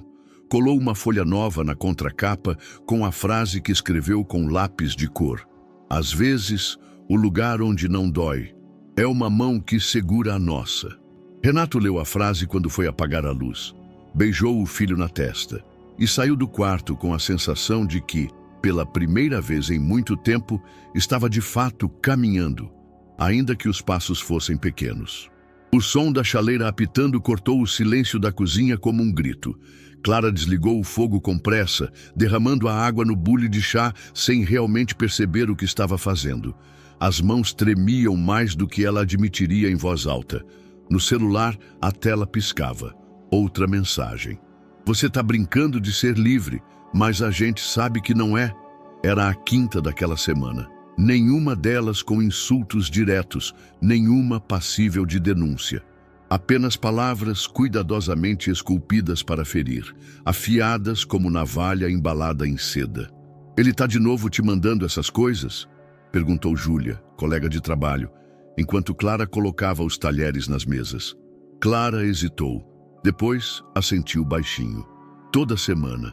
Colou uma folha nova na contracapa com a frase que escreveu com lápis de cor. Às vezes, o lugar onde não dói é uma mão que segura a nossa. Renato leu a frase quando foi apagar a luz. Beijou o filho na testa e saiu do quarto com a sensação de que, pela primeira vez em muito tempo, estava de fato caminhando, ainda que os passos fossem pequenos. O som da chaleira apitando cortou o silêncio da cozinha como um grito. Clara desligou o fogo com pressa, derramando a água no bule de chá sem realmente perceber o que estava fazendo. As mãos tremiam mais do que ela admitiria em voz alta. No celular, a tela piscava. Outra mensagem. Você está brincando de ser livre, mas a gente sabe que não é. Era a quinta daquela semana. Nenhuma delas com insultos diretos, nenhuma passível de denúncia. Apenas palavras cuidadosamente esculpidas para ferir, afiadas como navalha embalada em seda. Ele está de novo te mandando essas coisas? Perguntou Júlia, colega de trabalho, enquanto Clara colocava os talheres nas mesas. Clara hesitou. Depois assentiu baixinho. Toda semana.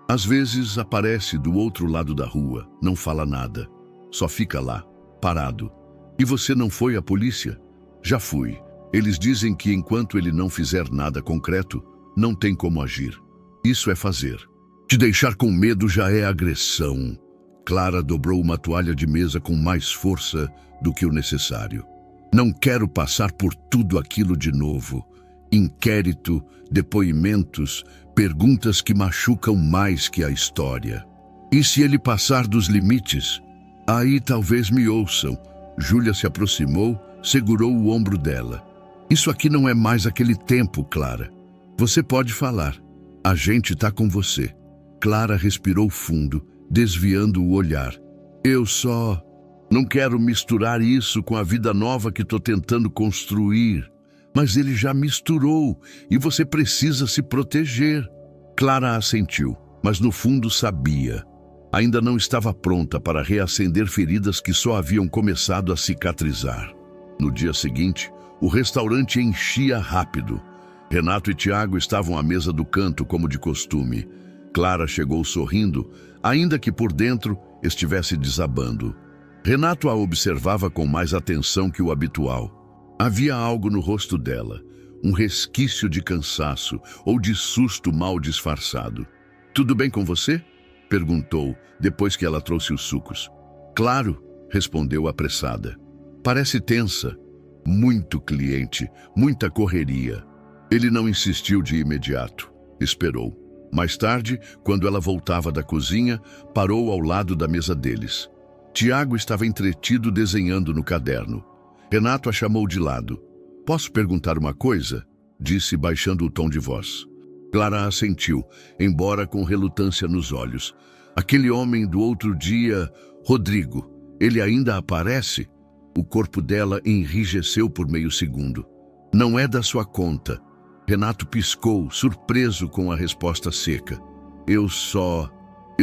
Às vezes aparece do outro lado da rua, não fala nada. Só fica lá, parado. E você não foi à polícia? Já fui. Eles dizem que enquanto ele não fizer nada concreto, não tem como agir. Isso é fazer. Te deixar com medo já é agressão. Clara dobrou uma toalha de mesa com mais força do que o necessário. Não quero passar por tudo aquilo de novo. Inquérito, depoimentos, perguntas que machucam mais que a história. E se ele passar dos limites? Aí talvez me ouçam. Júlia se aproximou, segurou o ombro dela. Isso aqui não é mais aquele tempo, Clara. Você pode falar. A gente tá com você. Clara respirou fundo, desviando o olhar. Eu só não quero misturar isso com a vida nova que tô tentando construir. Mas ele já misturou e você precisa se proteger. Clara assentiu, mas no fundo sabia. Ainda não estava pronta para reacender feridas que só haviam começado a cicatrizar. No dia seguinte, o restaurante enchia rápido. Renato e Tiago estavam à mesa do canto, como de costume. Clara chegou sorrindo, ainda que por dentro estivesse desabando. Renato a observava com mais atenção que o habitual. Havia algo no rosto dela, um resquício de cansaço ou de susto mal disfarçado. Tudo bem com você? Perguntou, depois que ela trouxe os sucos. Claro, respondeu apressada. Parece tensa. Muito cliente, muita correria. Ele não insistiu de imediato. Esperou. Mais tarde, quando ela voltava da cozinha, parou ao lado da mesa deles. Tiago estava entretido desenhando no caderno. Renato a chamou de lado. Posso perguntar uma coisa? Disse, baixando o tom de voz. Clara assentiu, embora com relutância nos olhos. Aquele homem do outro dia, Rodrigo, ele ainda aparece? O corpo dela enrijeceu por meio segundo. Não é da sua conta. Renato piscou, surpreso com a resposta seca. Eu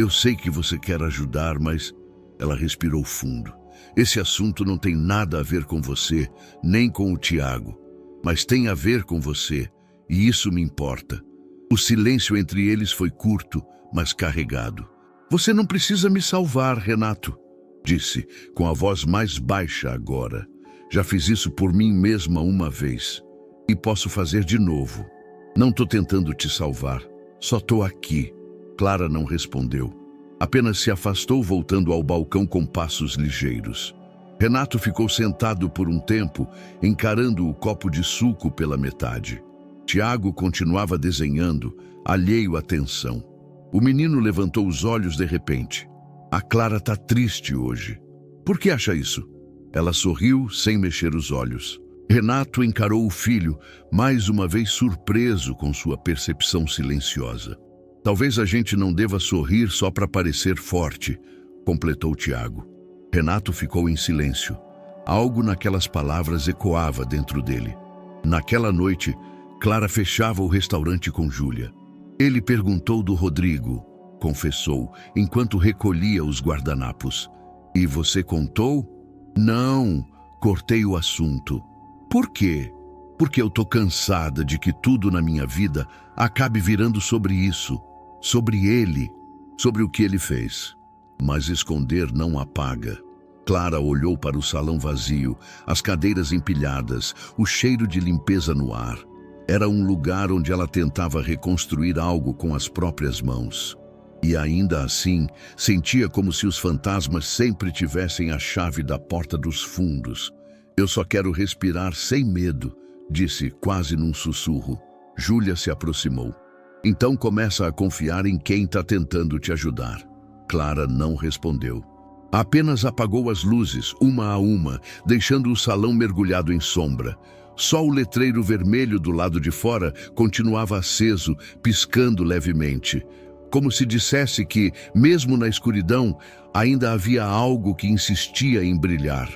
sei que você quer ajudar, mas... Ela respirou fundo. Esse assunto não tem nada a ver com você, nem com o Tiago. Mas tem a ver com você, e isso me importa. O silêncio entre eles foi curto, mas carregado. Você não precisa me salvar, Renato, disse, com a voz mais baixa agora. Já fiz isso por mim mesma uma vez. E posso fazer de novo. Não estou tentando te salvar. Só estou aqui. Clara não respondeu. Apenas se afastou, voltando ao balcão com passos ligeiros. Renato ficou sentado por um tempo, encarando o copo de suco pela metade. Tiago continuava desenhando, alheio à tensão. O menino levantou os olhos de repente. A Clara tá triste hoje. Por que acha isso? Ela sorriu sem mexer os olhos. Renato encarou o filho, mais uma vez surpreso com sua percepção silenciosa. Talvez a gente não deva sorrir só para parecer forte, completou Tiago. Renato ficou em silêncio. Algo naquelas palavras ecoava dentro dele. Naquela noite, Clara fechava o restaurante com Júlia. Ele perguntou do Rodrigo, confessou, enquanto recolhia os guardanapos. E você contou? Não, cortei o assunto. Por quê? Porque eu tô cansada de que tudo na minha vida acabe virando sobre isso, sobre ele, sobre o que ele fez. Mas esconder não apaga. Clara olhou para o salão vazio, as cadeiras empilhadas, o cheiro de limpeza no ar. Era um lugar onde ela tentava reconstruir algo com as próprias mãos. E ainda assim, sentia como se os fantasmas sempre tivessem a chave da porta dos fundos. Eu só quero respirar sem medo, disse quase num sussurro. Júlia se aproximou. Então começa a confiar em quem está tentando te ajudar. Clara não respondeu. Apenas apagou as luzes, uma a uma, deixando o salão mergulhado em sombra. Só o letreiro vermelho do lado de fora continuava aceso, piscando levemente. Como se dissesse que, mesmo na escuridão, ainda havia algo que insistia em brilhar.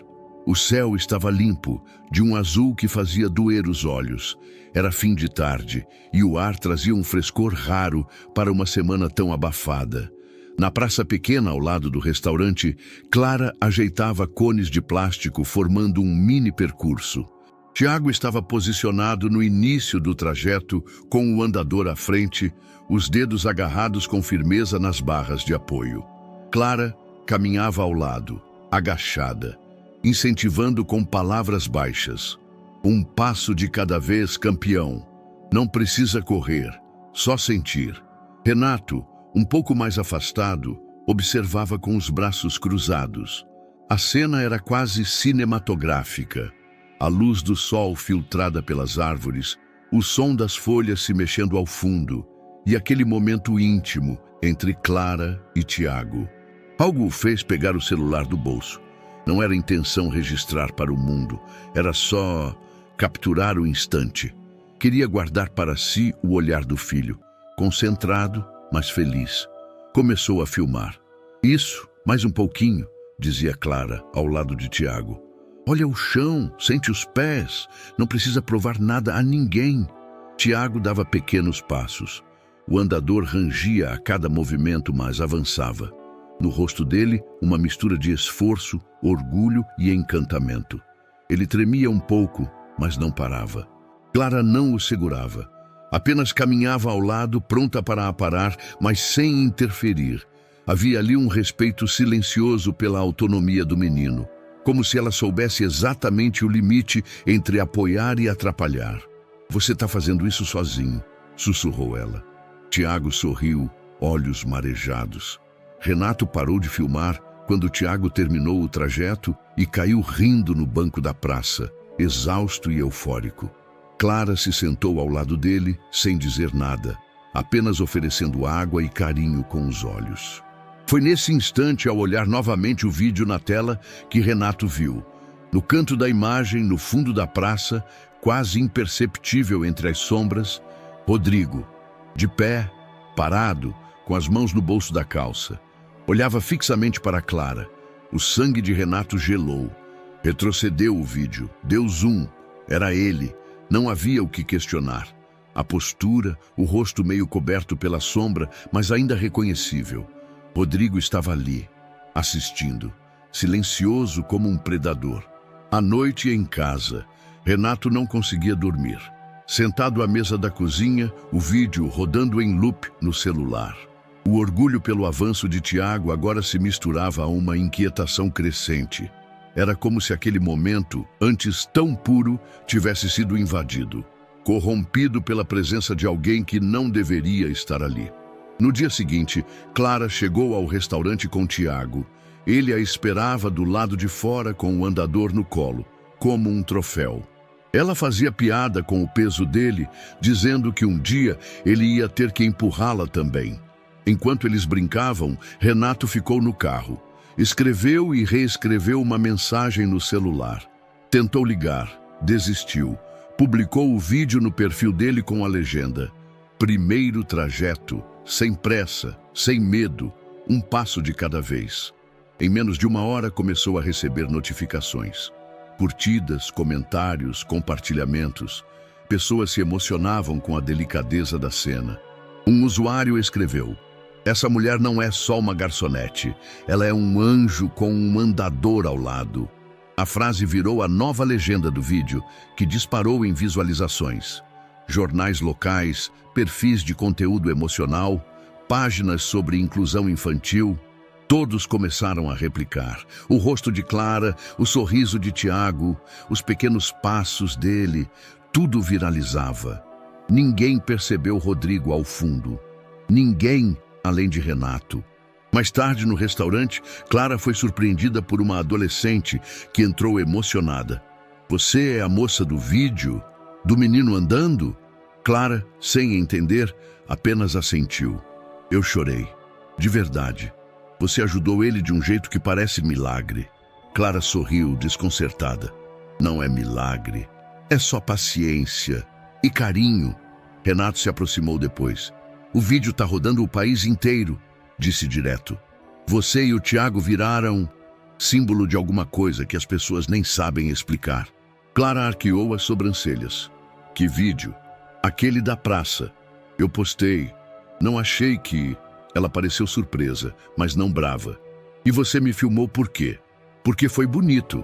O céu estava limpo, de um azul que fazia doer os olhos. Era fim de tarde, e o ar trazia um frescor raro para uma semana tão abafada. Na praça pequena ao lado do restaurante, Clara ajeitava cones de plástico formando um mini percurso. Tiago estava posicionado no início do trajeto, com o andador à frente, os dedos agarrados com firmeza nas barras de apoio. Clara caminhava ao lado, agachada, incentivando com palavras baixas. Um passo de cada vez, campeão. Não precisa correr, só sentir. Renato, um pouco mais afastado, observava com os braços cruzados. A cena era quase cinematográfica. A luz do sol filtrada pelas árvores, o som das folhas se mexendo ao fundo e aquele momento íntimo entre Clara e Tiago. Algo o fez pegar o celular do bolso. Não era intenção registrar para o mundo, era só capturar o instante. Queria guardar para si o olhar do filho, concentrado, mas feliz. Começou a filmar. Isso, mais um pouquinho, dizia Clara, ao lado de Tiago. Olha o chão, sente os pés, não precisa provar nada a ninguém. Tiago dava pequenos passos. O andador rangia a cada movimento, mas avançava. No rosto dele, uma mistura de esforço, orgulho e encantamento. Ele tremia um pouco, mas não parava. Clara não o segurava. Apenas caminhava ao lado, pronta para aparar, mas sem interferir. Havia ali um respeito silencioso pela autonomia do menino, como se ela soubesse exatamente o limite entre apoiar e atrapalhar. Você está fazendo isso sozinho, sussurrou ela. Tiago sorriu, olhos marejados. Renato parou de filmar quando Tiago terminou o trajeto e caiu rindo no banco da praça, exausto e eufórico. Clara se sentou ao lado dele, sem dizer nada, apenas oferecendo água e carinho com os olhos. Foi nesse instante, ao olhar novamente o vídeo na tela, que Renato viu. No canto da imagem, no fundo da praça, quase imperceptível entre as sombras, Rodrigo, de pé, parado, com as mãos no bolso da calça. Olhava fixamente para Clara. O sangue de Renato gelou. Retrocedeu o vídeo, deu zoom. Era ele. Não havia o que questionar. A postura, o rosto meio coberto pela sombra, mas ainda reconhecível. Rodrigo estava ali, assistindo, silencioso como um predador. À noite em casa, Renato não conseguia dormir. Sentado à mesa da cozinha, o vídeo rodando em loop no celular. O orgulho pelo avanço de Tiago agora se misturava a uma inquietação crescente. Era como se aquele momento, antes tão puro, tivesse sido invadido, corrompido pela presença de alguém que não deveria estar ali. No dia seguinte, Clara chegou ao restaurante com Tiago. Ele a esperava do lado de fora com o andador no colo, como um troféu. Ela fazia piada com o peso dele, dizendo que um dia ele ia ter que empurrá-la também. Enquanto eles brincavam, Renato ficou no carro. Escreveu e reescreveu uma mensagem no celular. Tentou ligar, desistiu. Publicou o vídeo no perfil dele com a legenda: primeiro trajeto, sem pressa, sem medo, um passo de cada vez. Em menos de 1 hora começou a receber notificações. Curtidas, comentários, compartilhamentos. Pessoas se emocionavam com a delicadeza da cena. Um usuário escreveu: essa mulher não é só uma garçonete, ela é um anjo com um andador ao lado. A frase virou a nova legenda do vídeo, que disparou em visualizações. Jornais locais, perfis de conteúdo emocional, páginas sobre inclusão infantil, todos começaram a replicar. O rosto de Clara, o sorriso de Tiago, os pequenos passos dele, tudo viralizava. Ninguém percebeu Rodrigo ao fundo. Ninguém, além de Renato. Mais tarde, no restaurante, Clara foi surpreendida por uma adolescente que entrou emocionada. Você é a moça do vídeo? Do menino andando? Clara, sem entender, apenas assentiu. Eu chorei. De verdade. Você ajudou ele de um jeito que parece milagre. Clara sorriu, desconcertada. Não é milagre. É só paciência e carinho. Renato se aproximou depois. O vídeo tá rodando o país inteiro, disse direto. Você e o Tiago viraram símbolo de alguma coisa que as pessoas nem sabem explicar. Clara arqueou as sobrancelhas. Que vídeo? Aquele da praça. Eu postei. Não achei que... Ela pareceu surpresa, mas não brava. E você me filmou por quê? Porque foi bonito.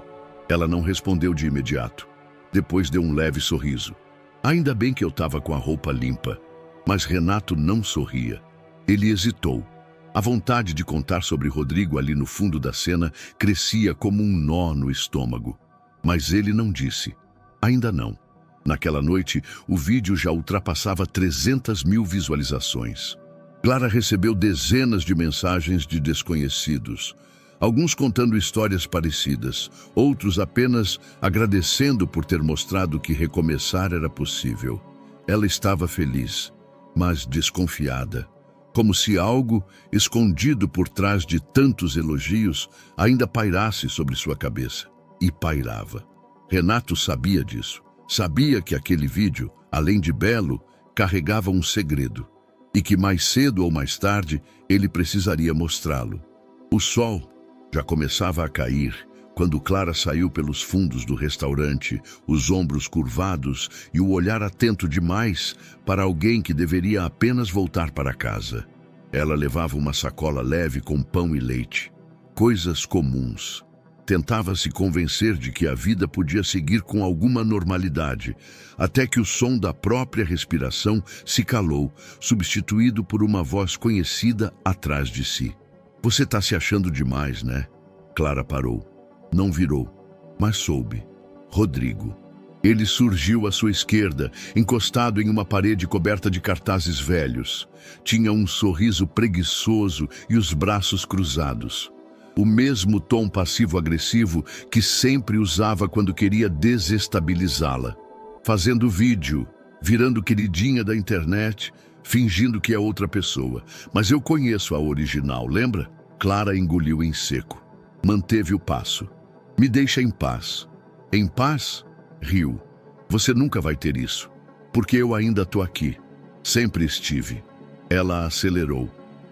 Ela não respondeu de imediato. Depois deu um leve sorriso. Ainda bem que eu estava com a roupa limpa. Mas Renato não sorria. Ele hesitou. A vontade de contar sobre Rodrigo ali no fundo da cena crescia como um nó no estômago. Mas ele não disse. Ainda não. Naquela noite, o vídeo já ultrapassava 300 mil visualizações. Clara recebeu dezenas de mensagens de desconhecidos. Alguns contando histórias parecidas, outros apenas agradecendo por ter mostrado que recomeçar era possível. Ela estava feliz, mas desconfiada, como se algo escondido por trás de tantos elogios ainda pairasse sobre sua cabeça. E pairava. Renato sabia disso. Sabia que aquele vídeo, além de belo, carregava um segredo, e que mais cedo ou mais tarde ele precisaria mostrá-lo. O sol já começava a cair quando Clara saiu pelos fundos do restaurante, os ombros curvados e o olhar atento demais para alguém que deveria apenas voltar para casa. Ela levava uma sacola leve com pão e leite. Coisas comuns. Tentava se convencer de que a vida podia seguir com alguma normalidade, até que o som da própria respiração se calou, substituído por uma voz conhecida atrás de si. Você está se achando demais, né? Clara parou. Não virou, mas soube. Rodrigo. Ele surgiu à sua esquerda, encostado em uma parede coberta de cartazes velhos. Tinha um sorriso preguiçoso e os braços cruzados. O mesmo tom passivo-agressivo que sempre usava quando queria desestabilizá-la. Fazendo vídeo, virando queridinha da internet, fingindo que é outra pessoa. Mas eu conheço a original, lembra? Clara engoliu em seco. Manteve o passo. Me deixa em paz. Em paz? Riu. Você nunca vai ter isso. Porque eu ainda tô aqui. Sempre estive. Ela acelerou.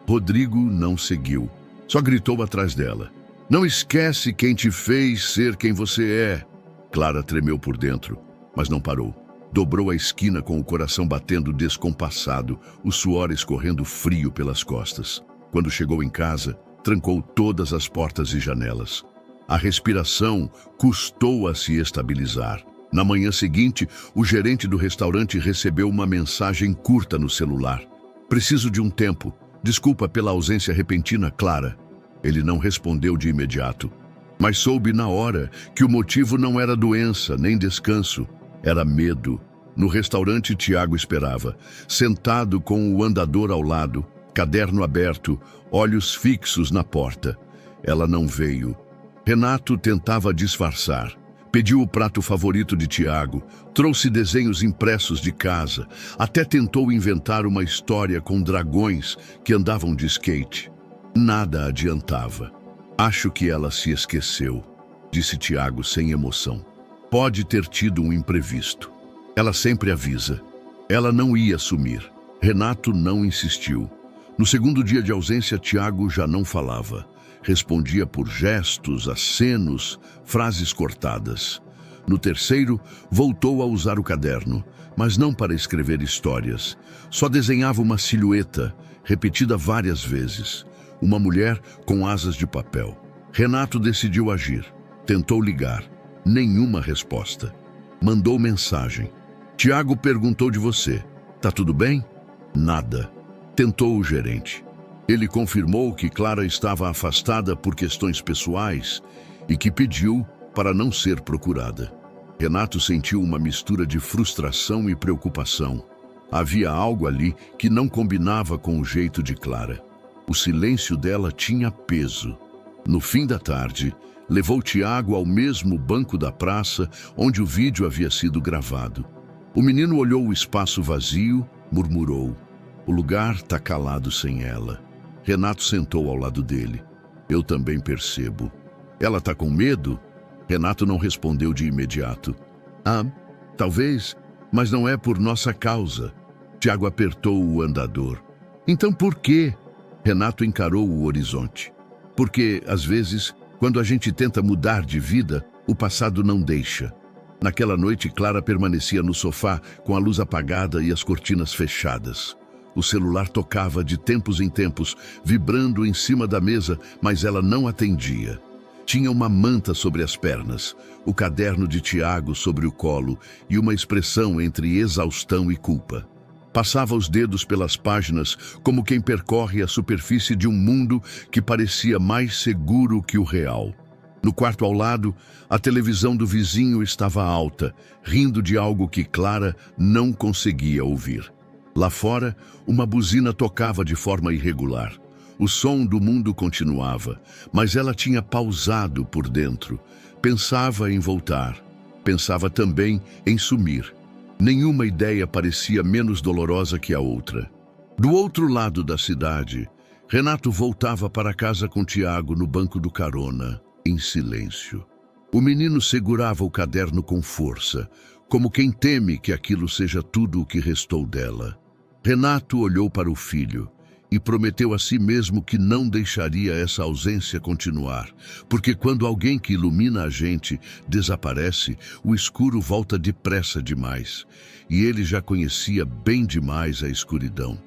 Rodrigo não seguiu. Só gritou atrás dela. Não esquece quem te fez ser quem você é. Clara tremeu por dentro, mas não parou. Dobrou a esquina com o coração batendo descompassado, o suor escorrendo frio pelas costas. Quando chegou em casa, trancou todas as portas e janelas. A respiração custou a se estabilizar. Na manhã seguinte, o gerente do restaurante recebeu uma mensagem curta no celular. Preciso de um tempo. Desculpa pela ausência repentina, Clara. Ele não respondeu de imediato, mas soube na hora que o motivo não era doença nem descanso, era medo. No restaurante, Tiago esperava, sentado com o andador ao lado, caderno aberto, olhos fixos na porta. Ela não veio. Renato tentava disfarçar. Pediu o prato favorito de Tiago, trouxe desenhos impressos de casa, até tentou inventar uma história com dragões que andavam de skate. Nada adiantava. Acho que ela se esqueceu, disse Tiago sem emoção. Pode ter tido um imprevisto. Ela sempre avisa. Ela não ia sumir. Renato não insistiu. No segundo dia de ausência, Tiago já não falava. Respondia por gestos, acenos, frases cortadas. No terceiro, voltou a usar o caderno, mas não para escrever histórias. Só desenhava uma silhueta, repetida várias vezes. Uma mulher com asas de papel. Renato decidiu agir. Tentou ligar. Nenhuma resposta. Mandou mensagem. Tiago perguntou de você. Tá tudo bem? Nada. Tentou o gerente. Ele confirmou que Clara estava afastada por questões pessoais e que pediu para não ser procurada. Renato sentiu uma mistura de frustração e preocupação. Havia algo ali que não combinava com o jeito de Clara. O silêncio dela tinha peso. No fim da tarde, levou Tiago ao mesmo banco da praça onde o vídeo havia sido gravado. O menino olhou o espaço vazio, murmurou: "O lugar tá calado sem ela." Renato sentou ao lado dele. "Eu também percebo." "Ela tá com medo?" Renato não respondeu de imediato. "Ah, talvez, mas não é por nossa causa." Tiago apertou o andador. "Então por quê?" Renato encarou o horizonte. "Porque, às vezes, quando a gente tenta mudar de vida, o passado não deixa." Naquela noite, Clara permanecia no sofá com a luz apagada e as cortinas fechadas. O celular tocava de tempos em tempos, vibrando em cima da mesa, mas ela não atendia. Tinha uma manta sobre as pernas, o caderno de Tiago sobre o colo e uma expressão entre exaustão e culpa. Passava os dedos pelas páginas como quem percorre a superfície de um mundo que parecia mais seguro que o real. No quarto ao lado, a televisão do vizinho estava alta, rindo de algo que Clara não conseguia ouvir. Lá fora, uma buzina tocava de forma irregular. O som do mundo continuava, mas ela tinha pausado por dentro. Pensava em voltar. Pensava também em sumir. Nenhuma ideia parecia menos dolorosa que a outra. Do outro lado da cidade, Renato voltava para casa com Tiago no banco do carona, em silêncio. O menino segurava o caderno com força, como quem teme que aquilo seja tudo o que restou dela. Renato olhou para o filho e prometeu a si mesmo que não deixaria essa ausência continuar, porque quando alguém que ilumina a gente desaparece, o escuro volta depressa demais, e ele já conhecia bem demais a escuridão.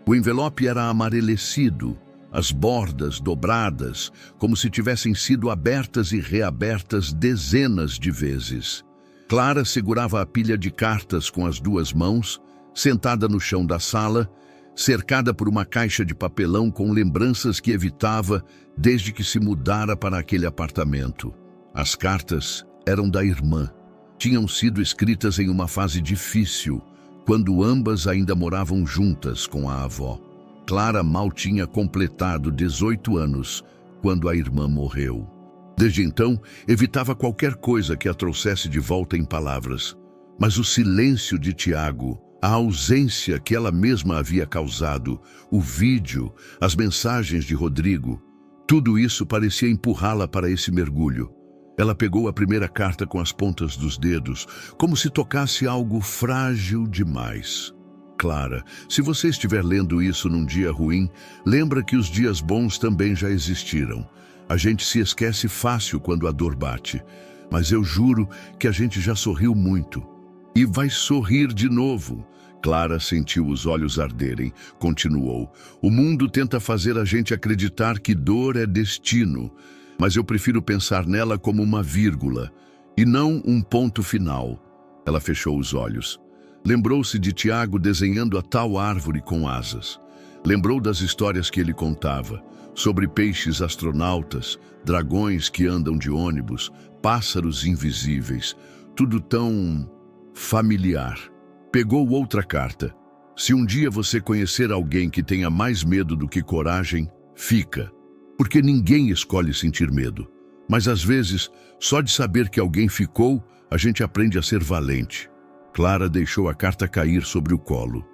O envelope era amarelecido, as bordas dobradas, como se tivessem sido abertas e reabertas dezenas de vezes. Clara segurava a pilha de cartas com as duas mãos, sentada no chão da sala, cercada por uma caixa de papelão com lembranças que evitava desde que se mudara para aquele apartamento. As cartas eram da irmã. Tinham sido escritas em uma fase difícil, quando ambas ainda moravam juntas com a avó. Clara mal tinha completado 18 anos quando a irmã morreu. Desde então, evitava qualquer coisa que a trouxesse de volta em palavras. Mas o silêncio de Tiago, a ausência que ela mesma havia causado, o vídeo, as mensagens de Rodrigo, tudo isso parecia empurrá-la para esse mergulho. Ela pegou a primeira carta com as pontas dos dedos, como se tocasse algo frágil demais. Clara, se você estiver lendo isso num dia ruim, lembra que os dias bons também já existiram. A gente se esquece fácil quando a dor bate, mas eu juro que a gente já sorriu muito. E vai sorrir de novo. Clara sentiu os olhos arderem. Continuou. O mundo tenta fazer a gente acreditar que dor é destino, mas eu prefiro pensar nela como uma vírgula, e não um ponto final. Ela fechou os olhos. Lembrou-se de Tiago desenhando a tal árvore com asas. Lembrou das histórias que ele contava, sobre peixes astronautas, dragões que andam de ônibus, pássaros invisíveis, tudo tão familiar. Pegou outra carta. Se um dia você conhecer alguém que tenha mais medo do que coragem, fica. Porque ninguém escolhe sentir medo. Mas às vezes, só de saber que alguém ficou, a gente aprende a ser valente. Clara deixou a carta cair sobre o colo.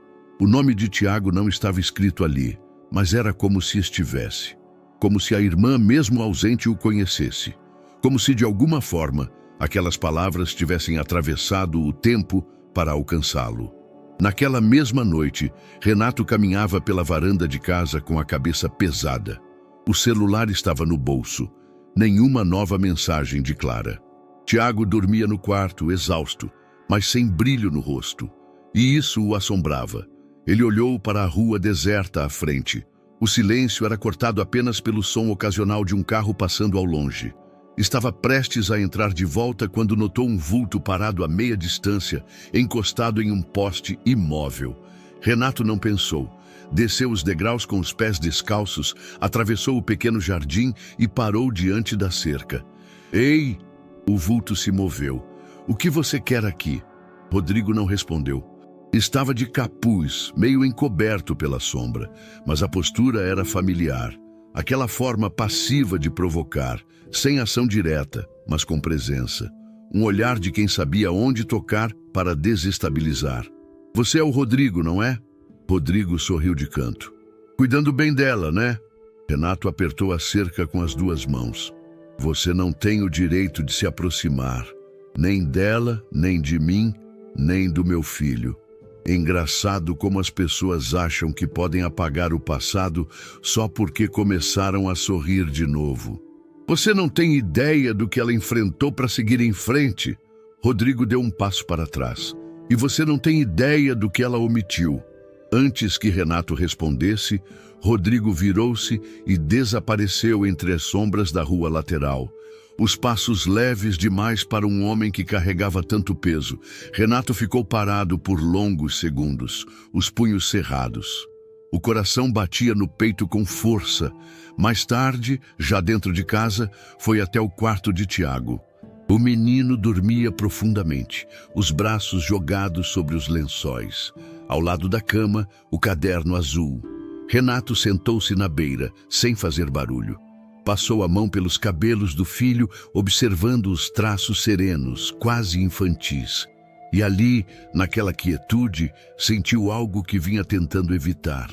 O nome de Tiago não estava escrito ali, mas era como se estivesse. Como se a irmã, mesmo ausente, o conhecesse. Como se, de alguma forma, aquelas palavras tivessem atravessado o tempo para alcançá-lo. Naquela mesma noite, Renato caminhava pela varanda de casa com a cabeça pesada. O celular estava no bolso. Nenhuma nova mensagem de Clara. Tiago dormia no quarto, exausto, mas sem brilho no rosto. E isso o assombrava. Ele olhou para a rua deserta à frente. O silêncio era cortado apenas pelo som ocasional de um carro passando ao longe. Estava prestes a entrar de volta quando notou um vulto parado a meia distância, encostado em um poste imóvel. Renato não pensou. Desceu os degraus com os pés descalços, atravessou o pequeno jardim e parou diante da cerca. Ei! O vulto se moveu. O que você quer aqui? Rodrigo não respondeu. Estava de capuz, meio encoberto pela sombra, mas a postura era familiar. Aquela forma passiva de provocar, sem ação direta, mas com presença. Um olhar de quem sabia onde tocar para desestabilizar. Você é o Rodrigo, não é? Rodrigo sorriu de canto. Cuidando bem dela, né? Renato apertou a cerca com as duas mãos. Você não tem o direito de se aproximar, nem dela, nem de mim, nem do meu filho. Engraçado como as pessoas acham que podem apagar o passado só porque começaram a sorrir de novo. Você não tem ideia do que ela enfrentou para seguir em frente. Rodrigo deu um passo para trás. E você não tem ideia do que ela omitiu. Antes que Renato respondesse, Rodrigo virou-se e desapareceu entre as sombras da rua lateral. Os passos leves demais para um homem que carregava tanto peso. Renato ficou parado por longos segundos, os punhos cerrados. O coração batia no peito com força. Mais tarde, já dentro de casa, foi até o quarto de Tiago. O menino dormia profundamente, os braços jogados sobre os lençóis. Ao lado da cama, o caderno azul. Renato sentou-se na beira, sem fazer barulho. Passou a mão pelos cabelos do filho, observando os traços serenos, quase infantis. E ali, naquela quietude, sentiu algo que vinha tentando evitar.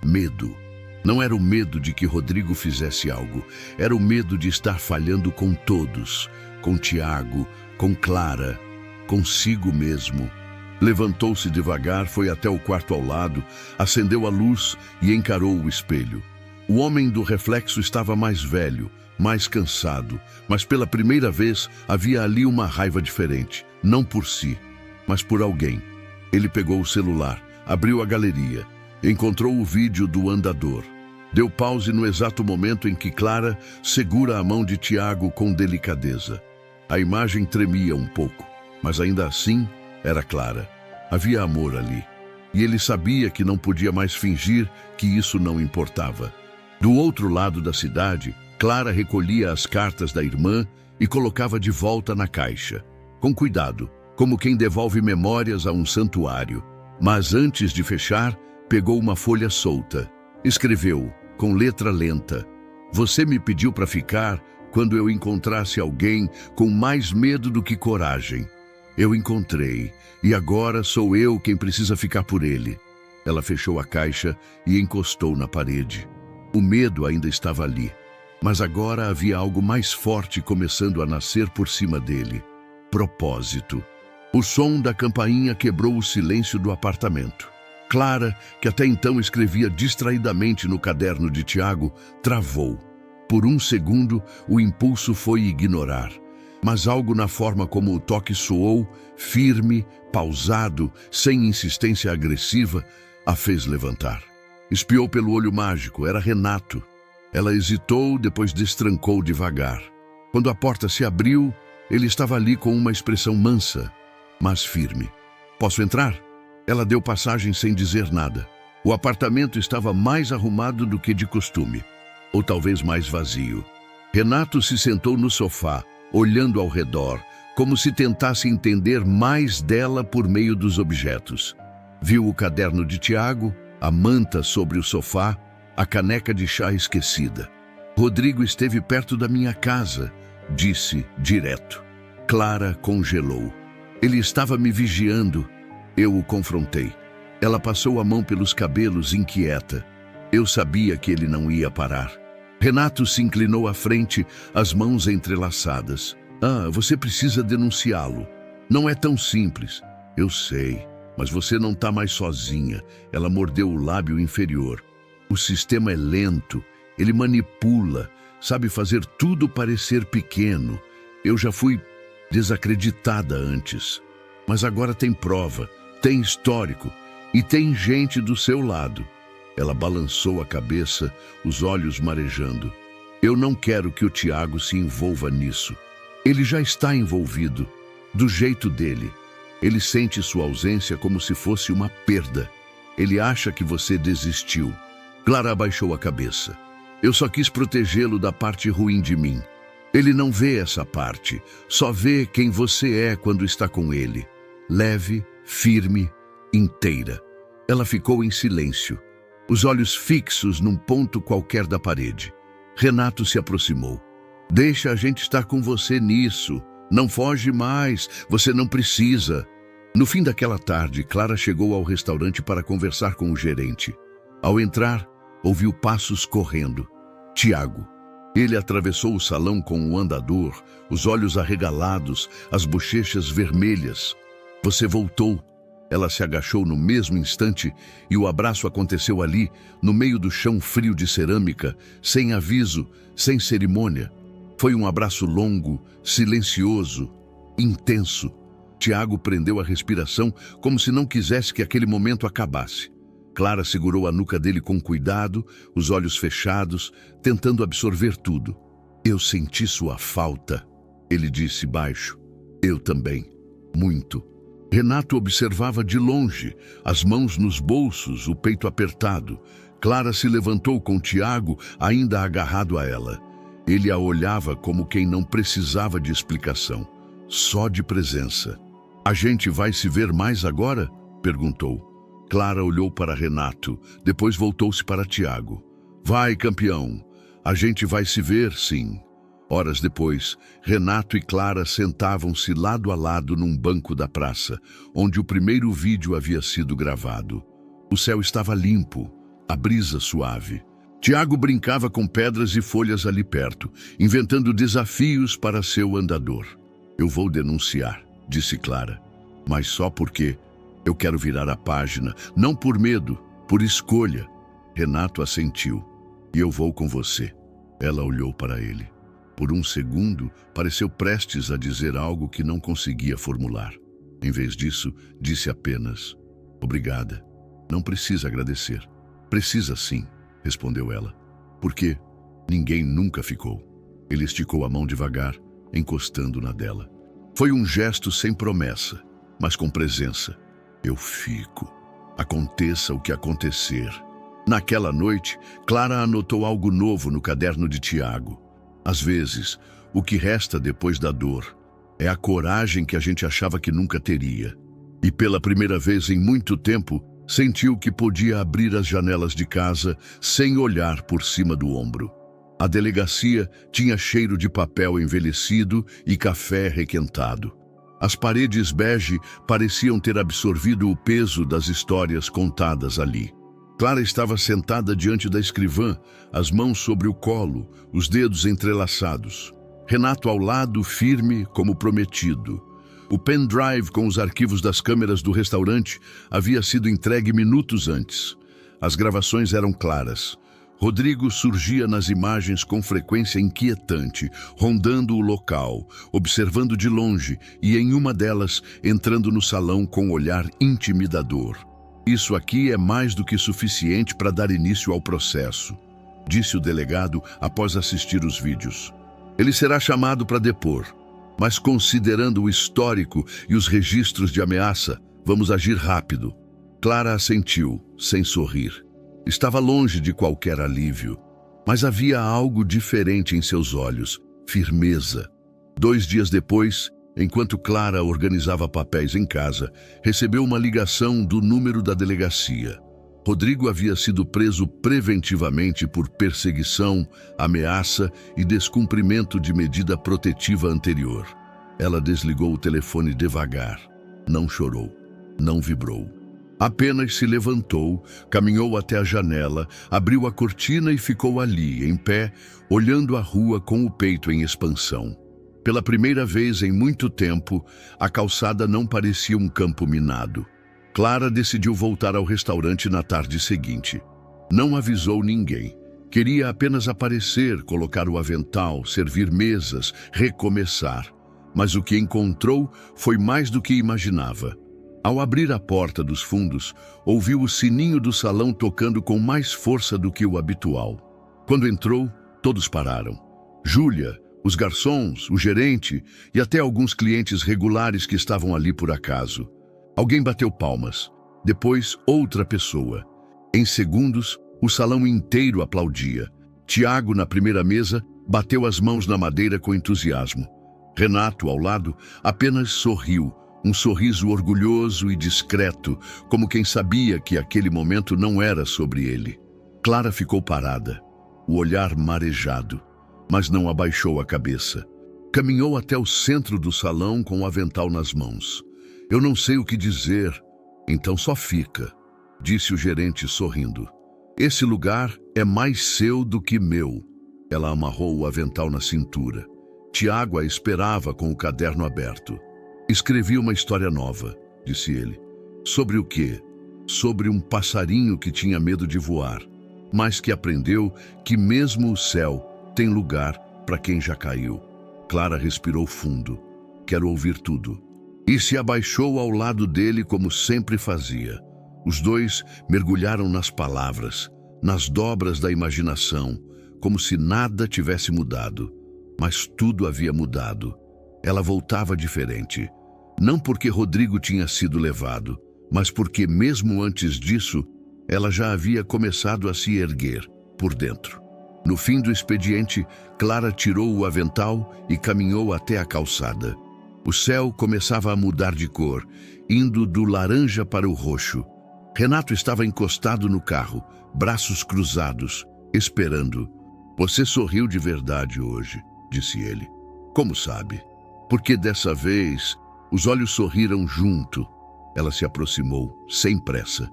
Medo. Não era o medo de que Rodrigo fizesse algo. Era o medo de estar falhando com todos. Com Tiago, com Clara, consigo mesmo. Levantou-se devagar, foi até o quarto ao lado, acendeu a luz e encarou o espelho. O homem do reflexo estava mais velho, mais cansado, mas pela primeira vez havia ali uma raiva diferente, não por si, mas por alguém. Ele pegou o celular, abriu a galeria, encontrou o vídeo do andador. Deu pause no exato momento em que Clara segura a mão de Tiago com delicadeza. A imagem tremia um pouco, mas ainda assim era Clara. Havia amor ali, e ele sabia que não podia mais fingir que isso não importava. Do outro lado da cidade, Clara recolhia as cartas da irmã e colocava de volta na caixa. Com cuidado, como quem devolve memórias a um santuário. Mas antes de fechar, pegou uma folha solta. Escreveu, com letra lenta: Você me pediu para ficar quando eu encontrasse alguém com mais medo do que coragem. Eu encontrei, e agora sou eu quem precisa ficar por ele. Ela fechou a caixa e encostou na parede. O medo ainda estava ali, mas agora havia algo mais forte começando a nascer por cima dele. Propósito. O som da campainha quebrou o silêncio do apartamento. Clara, que até então escrevia distraidamente no caderno de Tiago, travou. Por um segundo, o impulso foi ignorar. Mas algo na forma como o toque soou, firme, pausado, sem insistência agressiva, a fez levantar. Espiou pelo olho mágico, era Renato. Ela hesitou, depois destrancou devagar. Quando a porta se abriu, ele estava ali com uma expressão mansa, mas firme. Posso entrar? Ela deu passagem sem dizer nada. O apartamento estava mais arrumado do que de costume, ou talvez mais vazio. Renato se sentou no sofá, olhando ao redor, como se tentasse entender mais dela por meio dos objetos. Viu o caderno de Tiago, a manta sobre o sofá, a caneca de chá esquecida. Rodrigo esteve perto da minha casa, disse direto. Clara congelou. Ele estava me vigiando. Eu o confrontei. Ela passou a mão pelos cabelos, inquieta. Eu sabia que ele não ia parar. Renato se inclinou à frente, as mãos entrelaçadas. Você precisa denunciá-lo. Não é tão simples. Eu sei, mas você não está mais sozinha. Ela mordeu o lábio inferior. O sistema é lento, ele manipula, sabe fazer tudo parecer pequeno. Eu já fui desacreditada antes. Mas agora tem prova, tem histórico e tem gente do seu lado. Ela balançou a cabeça, os olhos marejando. Eu não quero que o Tiago se envolva nisso. Ele já está envolvido, do jeito dele. Ele sente sua ausência como se fosse uma perda. Ele acha que você desistiu. Clara abaixou a cabeça. Eu só quis protegê-lo da parte ruim de mim. Ele não vê essa parte, só vê quem você é quando está com ele. Leve, firme, inteira. Ela ficou em silêncio, os olhos fixos num ponto qualquer da parede. Renato se aproximou. Deixa a gente estar com você nisso. Não foge mais, você não precisa. No fim daquela tarde, Clara chegou ao restaurante para conversar com o gerente. Ao entrar, ouviu passos correndo. Tiago. Ele atravessou o salão com o andador, os olhos arregalados, as bochechas vermelhas. Você voltou. Ela se agachou no mesmo instante e o abraço aconteceu ali, no meio do chão frio de cerâmica, sem aviso, sem cerimônia. Foi um abraço longo, silencioso, intenso. Tiago prendeu a respiração como se não quisesse que aquele momento acabasse. Clara segurou a nuca dele com cuidado, os olhos fechados, tentando absorver tudo. Eu senti sua falta, ele disse baixo. Eu também. Muito. Renato observava de longe, as mãos nos bolsos, o peito apertado. Clara se levantou com Tiago, ainda agarrado a ela. Ele a olhava como quem não precisava de explicação, só de presença. A gente vai se ver mais agora? Perguntou. Clara olhou para Renato, depois voltou-se para Tiago. Vai, campeão. A gente vai se ver, sim. Horas depois, Renato e Clara sentavam-se lado a lado num banco da praça, onde o primeiro vídeo havia sido gravado. O céu estava limpo, a brisa suave. Tiago brincava com pedras e folhas ali perto, inventando desafios para seu andador. Eu vou denunciar, disse Clara, mas só porque eu quero virar a página, não por medo, por escolha. Renato assentiu. E eu vou com você. Ela olhou para ele. Por um segundo, pareceu prestes a dizer algo que não conseguia formular. Em vez disso, disse apenas, obrigada. Não precisa agradecer. Precisa sim, respondeu ela. Porque ninguém nunca ficou. Ele esticou a mão devagar, encostando na dela. Foi um gesto sem promessa, mas com presença. Eu fico. Aconteça o que acontecer. Naquela noite, Clara anotou algo novo no caderno de Tiago. Às vezes, o que resta depois da dor é a coragem que a gente achava que nunca teria. E pela primeira vez em muito tempo, sentiu que podia abrir as janelas de casa sem olhar por cima do ombro. A delegacia tinha cheiro de papel envelhecido e café requentado. As paredes bege pareciam ter absorvido o peso das histórias contadas ali. Clara estava sentada diante da escrivã, as mãos sobre o colo, os dedos entrelaçados. Renato ao lado, firme como prometido. O pendrive com os arquivos das câmeras do restaurante havia sido entregue minutos antes. As gravações eram claras. Rodrigo surgia nas imagens com frequência inquietante, rondando o local, observando de longe e, em uma delas, entrando no salão com um olhar intimidador. Isso aqui é mais do que suficiente para dar início ao processo, disse o delegado após assistir os vídeos. Ele será chamado para depor, mas considerando o histórico e os registros de ameaça, vamos agir rápido. Clara assentiu, sem sorrir. Estava longe de qualquer alívio, mas havia algo diferente em seus olhos, firmeza. 2 dias depois, enquanto Clara organizava papéis em casa, recebeu uma ligação do número da delegacia. Rodrigo havia sido preso preventivamente por perseguição, ameaça e descumprimento de medida protetiva anterior. Ela desligou o telefone devagar. Não chorou, não vibrou. Apenas se levantou, caminhou até a janela, abriu a cortina e ficou ali, em pé, olhando a rua com o peito em expansão. Pela primeira vez em muito tempo, a calçada não parecia um campo minado. Clara decidiu voltar ao restaurante na tarde seguinte. Não avisou ninguém. Queria apenas aparecer, colocar o avental, servir mesas, recomeçar. Mas o que encontrou foi mais do que imaginava. Ao abrir a porta dos fundos, ouviu o sininho do salão tocando com mais força do que o habitual. Quando entrou, todos pararam. Júlia, os garçons, o gerente e até alguns clientes regulares que estavam ali por acaso. Alguém bateu palmas. Depois, outra pessoa. Em segundos, o salão inteiro aplaudia. Tiago, na primeira mesa, bateu as mãos na madeira com entusiasmo. Renato, ao lado, apenas sorriu. Um sorriso orgulhoso e discreto, como quem sabia que aquele momento não era sobre ele. Clara ficou parada, o olhar marejado, mas não abaixou a cabeça. Caminhou até o centro do salão com o avental nas mãos. Eu não sei o que dizer, então só fica, disse o gerente sorrindo. Esse lugar é mais seu do que meu. Ela amarrou o avental na cintura. Tiago a esperava com o caderno aberto. Escrevi uma história nova, disse ele. Sobre o quê? Sobre um passarinho que tinha medo de voar, mas que aprendeu que mesmo o céu tem lugar para quem já caiu. Clara respirou fundo. Quero ouvir tudo. E se abaixou ao lado dele como sempre fazia. Os dois mergulharam nas palavras, nas dobras da imaginação, como se nada tivesse mudado. Mas tudo havia mudado. Ela voltava diferente. Não porque Rodrigo tinha sido levado, mas porque, mesmo antes disso, ela já havia começado a se erguer, por dentro. No fim do expediente, Clara tirou o avental e caminhou até a calçada. O céu começava a mudar de cor, indo do laranja para o roxo. Renato estava encostado no carro, braços cruzados, esperando. Você sorriu de verdade hoje, disse ele. Como sabe? Porque dessa vez... Os olhos sorriram junto. Ela se aproximou, sem pressa.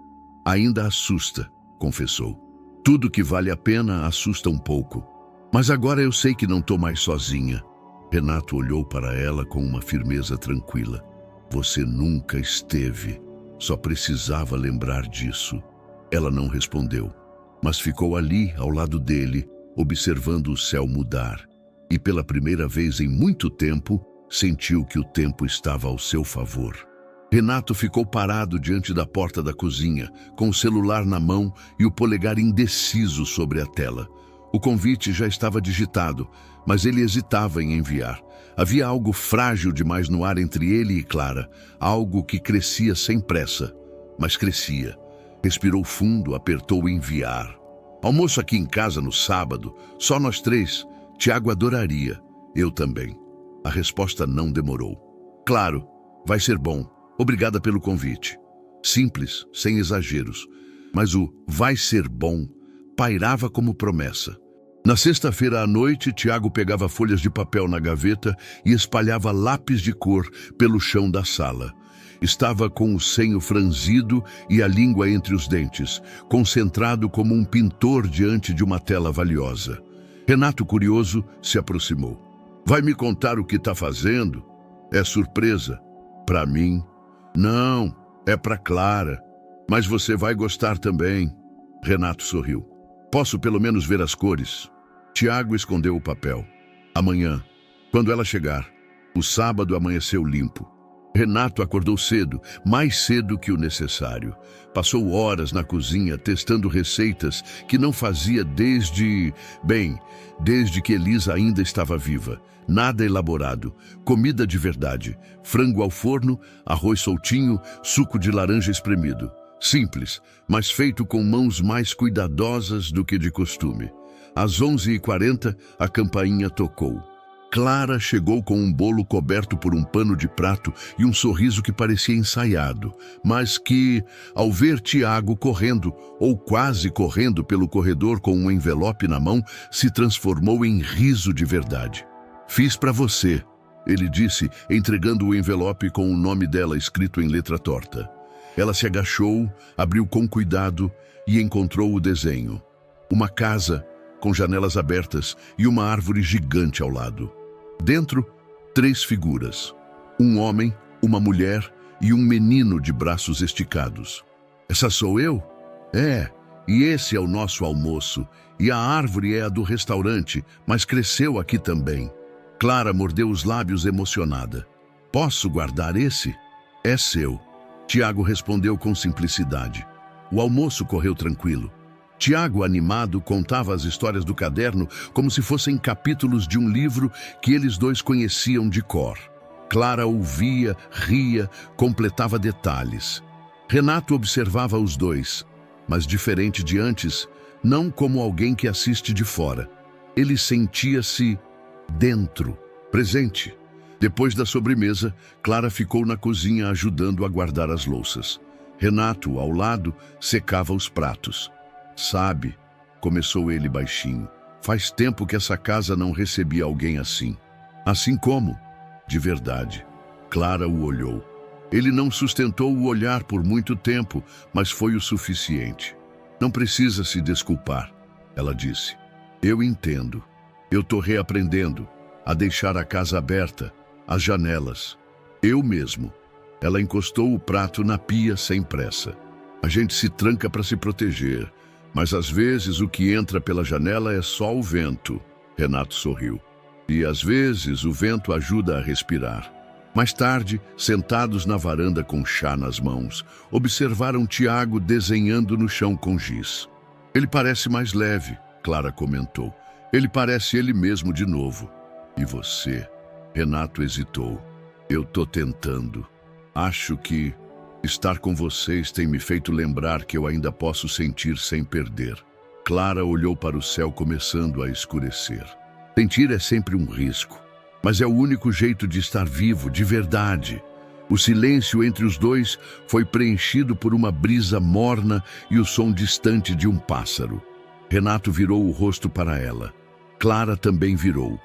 Ainda assusta, confessou. Tudo que vale a pena assusta um pouco. Mas agora eu sei que não estou mais sozinha. Renato olhou para ela com uma firmeza tranquila. Você nunca esteve. Só precisava lembrar disso. Ela não respondeu, mas ficou ali, ao lado dele, observando o céu mudar. E pela primeira vez em muito tempo, sentiu que o tempo estava ao seu favor. Renato ficou parado diante da porta da cozinha, com o celular na mão e o polegar indeciso sobre a tela. O convite já estava digitado, mas ele hesitava em enviar. Havia algo frágil demais no ar entre ele e Clara, algo que crescia sem pressa, mas crescia. Respirou fundo, apertou o enviar. Almoço aqui em casa no sábado, só nós três. Tiago adoraria, eu também. A resposta não demorou. Claro, vai ser bom. Obrigada pelo convite. Simples, sem exageros. Mas o vai ser bom pairava como promessa. Na sexta-feira à noite, Tiago pegava folhas de papel na gaveta e espalhava lápis de cor pelo chão da sala. Estava com o senho franzido e a língua entre os dentes, concentrado como um pintor diante de uma tela valiosa. Renato, curioso, se aproximou. Vai me contar o que está fazendo? É surpresa. Para mim? Não, é para Clara. Mas você vai gostar também. Renato sorriu. Posso pelo menos ver as cores? Tiago escondeu o papel. Amanhã, quando ela chegar. O sábado amanheceu limpo. Renato acordou cedo, mais cedo que o necessário. Passou horas na cozinha testando receitas que não fazia desde que Elisa ainda estava viva. Nada elaborado, comida de verdade, frango ao forno, arroz soltinho, suco de laranja espremido. Simples, mas feito com mãos mais cuidadosas do que de costume. Às 11h40, a campainha tocou. Clara chegou com um bolo coberto por um pano de prato e um sorriso que parecia ensaiado, mas que, ao ver Tiago correndo, ou quase correndo pelo corredor com um envelope na mão, se transformou em riso de verdade. "Fiz para você", ele disse, entregando o envelope com o nome dela escrito em letra torta. Ela se agachou, abriu com cuidado e encontrou o desenho. Uma casa com janelas abertas e uma árvore gigante ao lado. Dentro, 3 figuras. Um homem, uma mulher e um menino de braços esticados. "Essa sou eu?" "É, e esse é o nosso almoço. E a árvore é a do restaurante, mas cresceu aqui também." Clara mordeu os lábios emocionada. "Posso guardar esse?" "É seu." Tiago respondeu com simplicidade. O almoço correu tranquilo. Tiago, animado, contava as histórias do caderno como se fossem capítulos de um livro que eles dois conheciam de cor. Clara ouvia, ria, completava detalhes. Renato observava os dois, mas diferente de antes, não como alguém que assiste de fora. Ele sentia-se dentro, presente. Depois da sobremesa, Clara ficou na cozinha ajudando a guardar as louças. Renato, ao lado, secava os pratos. "Sabe", começou ele baixinho, "faz tempo que essa casa não recebia alguém assim." "Assim como?" "De verdade." Clara o olhou. Ele não sustentou o olhar por muito tempo, mas foi o suficiente. "Não precisa se desculpar", ela disse. "Eu entendo. Eu tô reaprendendo a deixar a casa aberta, as janelas. Eu mesmo." Ela encostou o prato na pia sem pressa. "A gente se tranca para se proteger, mas às vezes o que entra pela janela é só o vento." Renato sorriu. "E às vezes o vento ajuda a respirar." Mais tarde, sentados na varanda com chá nas mãos, observaram Tiago desenhando no chão com giz. "Ele parece mais leve", Clara comentou. "Ele parece ele mesmo de novo." "E você?" Renato hesitou. "Eu tô tentando. Acho que estar com vocês tem me feito lembrar que eu ainda posso sentir sem perder." Clara olhou para o céu começando a escurecer. Sentir é sempre um risco, mas é o único jeito de estar vivo, de verdade. O silêncio entre os dois foi preenchido por uma brisa morna e o som distante de um pássaro. Renato virou o rosto para ela. Clara também virou.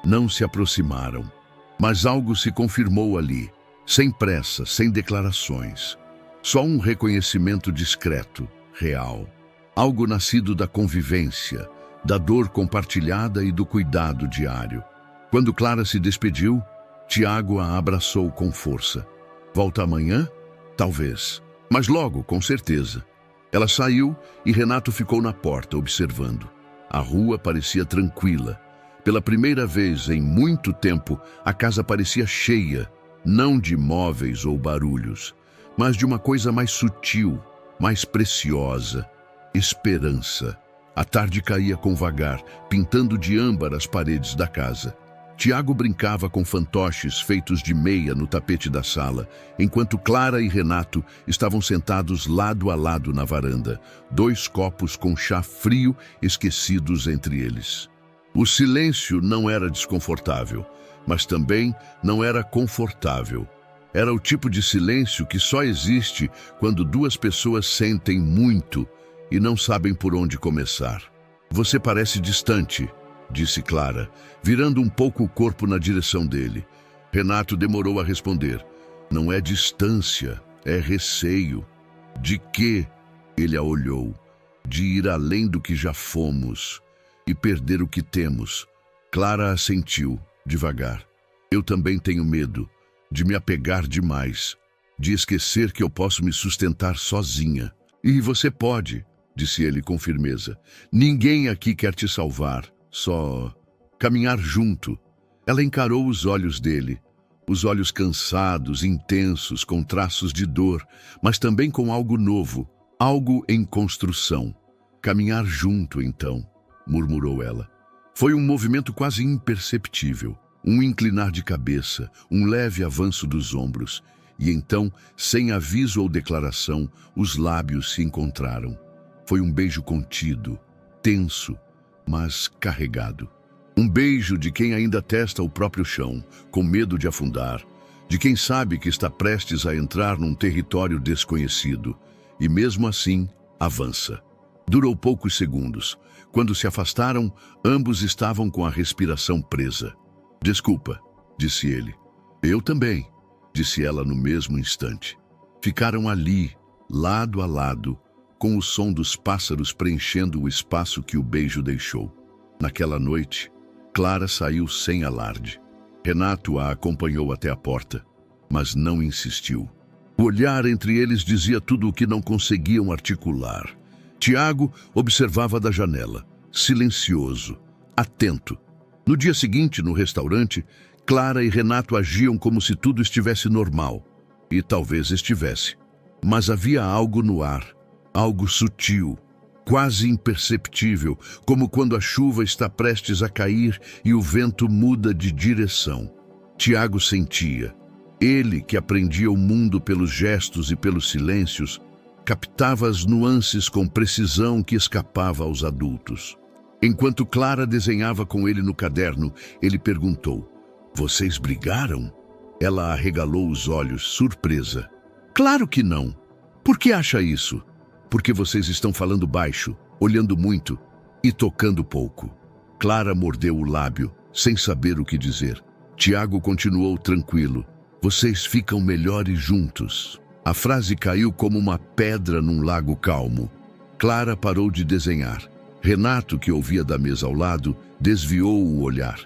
Não se aproximaram, mas algo se confirmou ali, sem pressa, sem declarações. Só um reconhecimento discreto, real. Algo nascido da convivência, da dor compartilhada e do cuidado diário. Quando Clara se despediu, Tiago a abraçou com força. "Volta amanhã? Talvez. Mas logo, com certeza." Ela saiu e Renato ficou na porta, observando. A rua parecia tranquila. Pela primeira vez em muito tempo, a casa parecia cheia, não de móveis ou barulhos, mas de uma coisa mais sutil, mais preciosa: esperança. A tarde caía com vagar, pintando de âmbar as paredes da casa. Tiago brincava com fantoches feitos de meia no tapete da sala, enquanto Clara e Renato estavam sentados lado a lado na varanda, 2 copos com chá frio esquecidos entre eles. O silêncio não era desconfortável, mas também não era confortável. Era o tipo de silêncio que só existe quando 2 pessoas sentem muito e não sabem por onde começar. "Você parece distante", disse Clara, virando um pouco o corpo na direção dele. Renato demorou a responder. "Não é distância, é receio." "De quê?" Ele a olhou. "De ir além do que já fomos e perder o que temos." Clara assentiu, devagar. "Eu também tenho medo de me apegar demais, de esquecer que eu posso me sustentar sozinha." "E você pode", disse ele com firmeza. "Ninguém aqui quer te salvar, só caminhar junto." Ela encarou os olhos dele, os olhos cansados, intensos, com traços de dor, mas também com algo novo, algo em construção. "Caminhar junto, então", murmurou ela. Foi um movimento quase imperceptível, um inclinar de cabeça, um leve avanço dos ombros, e então, sem aviso ou declaração, os lábios se encontraram. Foi um beijo contido, tenso, mas carregado. Um beijo de quem ainda testa o próprio chão, com medo de afundar, de quem sabe que está prestes a entrar num território desconhecido, e mesmo assim avança. Durou poucos segundos. Quando se afastaram, ambos estavam com a respiração presa. "Desculpa", disse ele. "Eu também", disse ela no mesmo instante. Ficaram ali, lado a lado, com o som dos pássaros preenchendo o espaço que o beijo deixou. Naquela noite, Clara saiu sem alarde. Renato a acompanhou até a porta, mas não insistiu. O olhar entre eles dizia tudo o que não conseguiam articular. Tiago observava da janela, silencioso, atento. No dia seguinte, no restaurante, Clara e Renato agiam como se tudo estivesse normal. E talvez estivesse. Mas havia algo no ar, algo sutil, quase imperceptível, como quando a chuva está prestes a cair e o vento muda de direção. Tiago sentia. Ele, que aprendia o mundo pelos gestos e pelos silêncios, captava as nuances com precisão que escapava aos adultos. Enquanto Clara desenhava com ele no caderno, ele perguntou: "Vocês brigaram?" Ela arregalou os olhos, surpresa. "Claro que não. Por que acha isso?" "Porque vocês estão falando baixo, olhando muito e tocando pouco." Clara mordeu o lábio, sem saber o que dizer. Tiago continuou tranquilo: "Vocês ficam melhores juntos." A frase caiu como uma pedra num lago calmo. Clara parou de desenhar. Renato, que ouvia da mesa ao lado, desviou o olhar.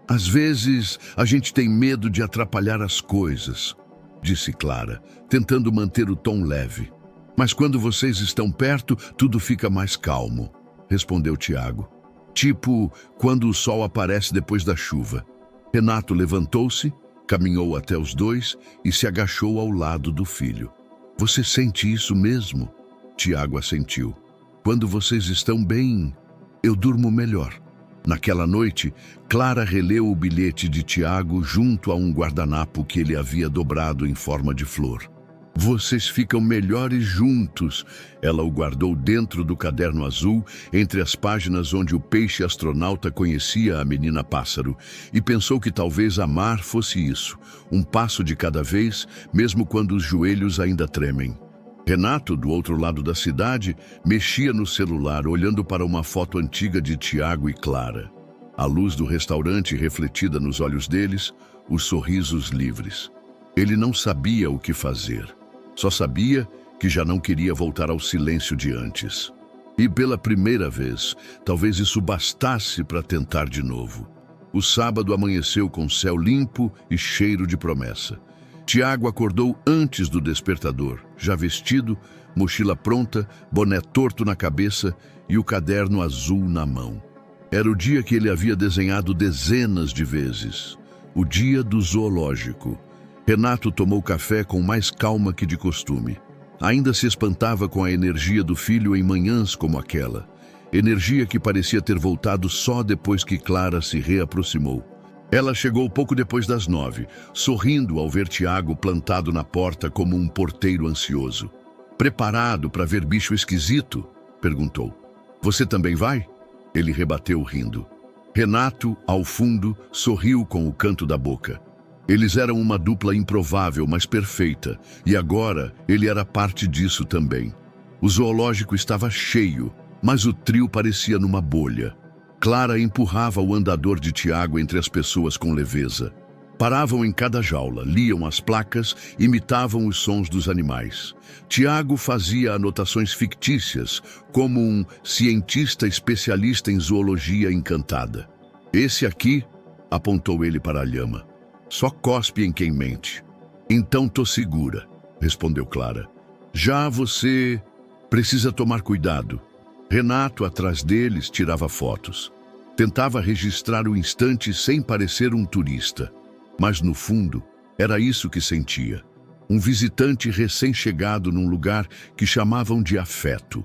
"Às vezes, a gente tem medo de atrapalhar as coisas", disse Clara, tentando manter o tom leve. "Mas quando vocês estão perto, tudo fica mais calmo", respondeu Tiago. "Tipo quando o sol aparece depois da chuva." Renato levantou-se, caminhou até os dois e se agachou ao lado do filho. "Você sente isso mesmo?" Tiago assentiu. "Quando vocês estão bem, eu durmo melhor." Naquela noite, Clara releu o bilhete de Tiago junto a um guardanapo que ele havia dobrado em forma de flor. "Vocês ficam melhores juntos." Ela o guardou dentro do caderno azul, entre as páginas onde o peixe astronauta conhecia a menina pássaro, e pensou que talvez amar fosse isso, um passo de cada vez, mesmo quando os joelhos ainda tremem. Renato, do outro lado da cidade, mexia no celular, olhando para uma foto antiga de Tiago e Clara. A luz do restaurante refletida nos olhos deles, os sorrisos livres. Ele não sabia o que fazer. Só sabia que já não queria voltar ao silêncio de antes. E pela primeira vez, talvez isso bastasse para tentar de novo. O sábado amanheceu com céu limpo e cheiro de promessa. Tiago acordou antes do despertador, já vestido, mochila pronta, boné torto na cabeça e o caderno azul na mão. Era o dia que ele havia desenhado dezenas de vezes. O dia do zoológico. Renato tomou café com mais calma que de costume. Ainda se espantava com a energia do filho em manhãs como aquela. Energia que parecia ter voltado só depois que Clara se reaproximou. Ela chegou pouco depois das 9, sorrindo ao ver Tiago plantado na porta como um porteiro ansioso. "Preparado para ver bicho esquisito?" perguntou. "Você também vai?" Ele rebateu rindo. Renato, ao fundo, sorriu com o canto da boca. Eles eram uma dupla improvável, mas perfeita, e agora ele era parte disso também. O zoológico estava cheio, mas o trio parecia numa bolha. Clara empurrava o andador de Tiago entre as pessoas com leveza. Paravam em cada jaula, liam as placas, imitavam os sons dos animais. Tiago fazia anotações fictícias, como um cientista especialista em zoologia encantada. "Esse aqui", apontou ele para a lhama, "só cospe em quem mente." "Então tô segura", respondeu Clara. "Já você precisa tomar cuidado." Renato, atrás deles, tirava fotos. Tentava registrar o instante sem parecer um turista. Mas, no fundo, era isso que sentia. Um visitante recém-chegado num lugar que chamavam de afeto.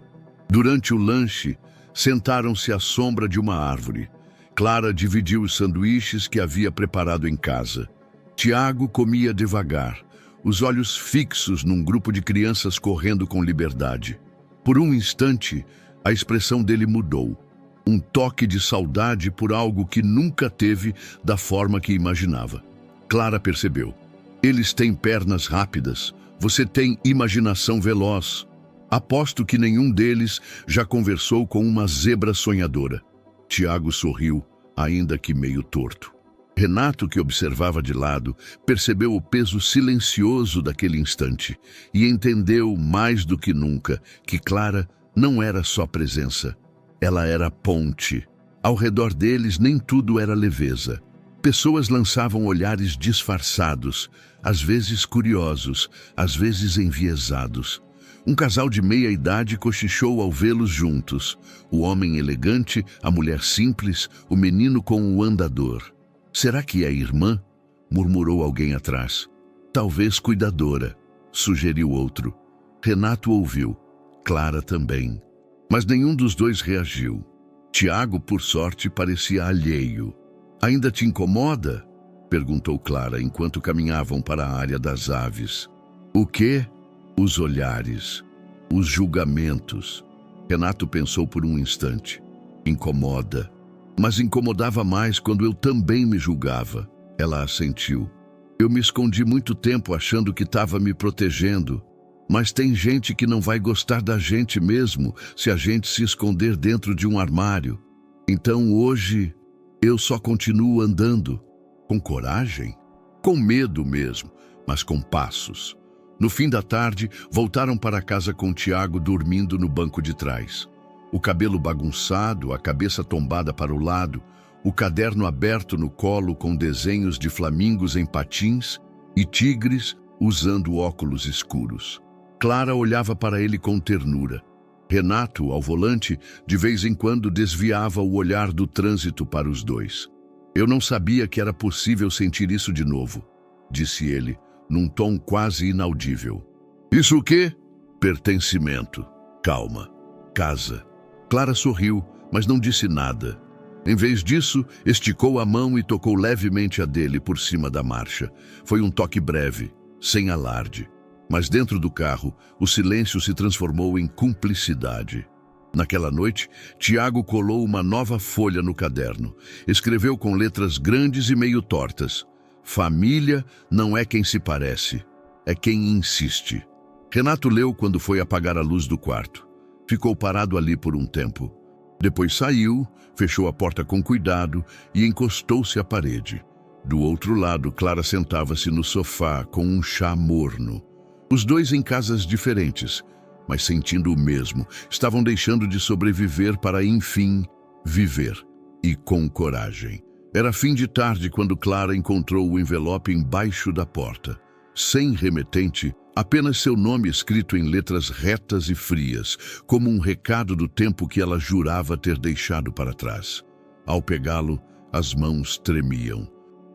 Durante o lanche, sentaram-se à sombra de uma árvore. Clara dividiu os sanduíches que havia preparado em casa. Tiago comia devagar, os olhos fixos num grupo de crianças correndo com liberdade. Por um instante, a expressão dele mudou. Um toque de saudade por algo que nunca teve da forma que imaginava. Clara percebeu. Eles têm pernas rápidas, você tem imaginação veloz. Aposto que nenhum deles já conversou com uma zebra sonhadora. Tiago sorriu, ainda que meio torto. Renato, que observava de lado, percebeu o peso silencioso daquele instante e entendeu mais do que nunca que Clara não era só presença. Ela era ponte. Ao redor deles nem tudo era leveza. Pessoas lançavam olhares disfarçados, às vezes curiosos, às vezes enviesados. Um casal de meia-idade cochichou ao vê-los juntos. O homem elegante, a mulher simples, o menino com o andador. Será que é irmã? Murmurou alguém atrás. Talvez cuidadora, sugeriu outro. Renato ouviu. Clara também. Mas nenhum dos dois reagiu. Tiago, por sorte, parecia alheio. Ainda te incomoda? Perguntou Clara enquanto caminhavam para a área das aves. O quê? Os olhares, os julgamentos. Renato pensou por um instante. Incomoda. Mas incomodava mais quando eu também me julgava. Ela assentiu. Eu me escondi muito tempo achando que estava me protegendo. Mas tem gente que não vai gostar da gente mesmo se a gente se esconder dentro de um armário. Então hoje eu só continuo andando. Com coragem? Com medo mesmo, mas com passos. No fim da tarde, voltaram para casa com Tiago dormindo no banco de trás. O cabelo bagunçado, a cabeça tombada para o lado, o caderno aberto no colo com desenhos de flamingos em patins e tigres usando óculos escuros. Clara olhava para ele com ternura. Renato, ao volante, de vez em quando desviava o olhar do trânsito para os dois. Eu não sabia que era possível sentir isso de novo, disse ele, num tom quase inaudível. Isso o quê? Pertencimento. Calma. Casa. Clara sorriu, mas não disse nada. Em vez disso, esticou a mão e tocou levemente a dele por cima da marcha. Foi um toque breve, sem alarde. Mas dentro do carro, o silêncio se transformou em cumplicidade. Naquela noite, Tiago colou uma nova folha no caderno. Escreveu com letras grandes e meio tortas. Família não é quem se parece, é quem insiste. Renato leu quando foi apagar a luz do quarto. Ficou parado ali por um tempo. Depois saiu, fechou a porta com cuidado e encostou-se à parede. Do outro lado, Clara sentava-se no sofá com um chá morno. Os dois em casas diferentes, mas sentindo o mesmo, estavam deixando de sobreviver para, enfim, viver. E com coragem. Era fim de tarde quando Clara encontrou o envelope embaixo da porta. Sem remetente, apenas seu nome escrito em letras retas e frias, como um recado do tempo que ela jurava ter deixado para trás. Ao pegá-lo, as mãos tremiam.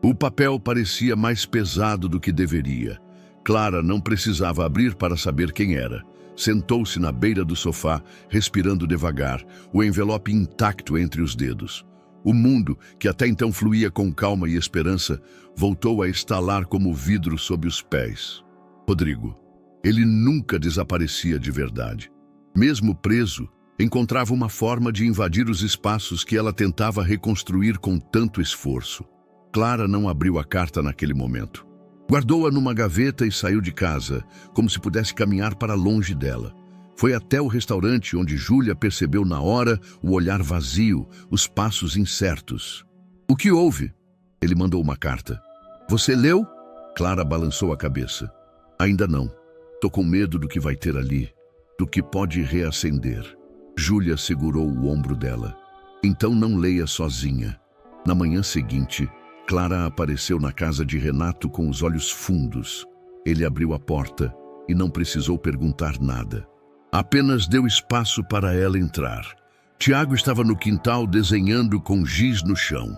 O papel parecia mais pesado do que deveria. Clara não precisava abrir para saber quem era. Sentou-se na beira do sofá, respirando devagar, o envelope intacto entre os dedos. O mundo, que até então fluía com calma e esperança, voltou a estalar como vidro sob os pés. Rodrigo. Ele nunca desaparecia de verdade. Mesmo preso, encontrava uma forma de invadir os espaços que ela tentava reconstruir com tanto esforço. Clara não abriu a carta naquele momento. Guardou-a numa gaveta e saiu de casa, como se pudesse caminhar para longe dela. Foi até o restaurante onde Júlia percebeu na hora o olhar vazio, os passos incertos. O que houve? Ele mandou uma carta. Você leu? Clara balançou a cabeça. Ainda não. Tô com medo do que vai ter ali, do que pode reacender. Júlia segurou o ombro dela. Então não leia sozinha. Na manhã seguinte, Clara apareceu na casa de Renato com os olhos fundos. Ele abriu a porta e não precisou perguntar nada. Apenas deu espaço para ela entrar. Tiago estava no quintal desenhando com giz no chão.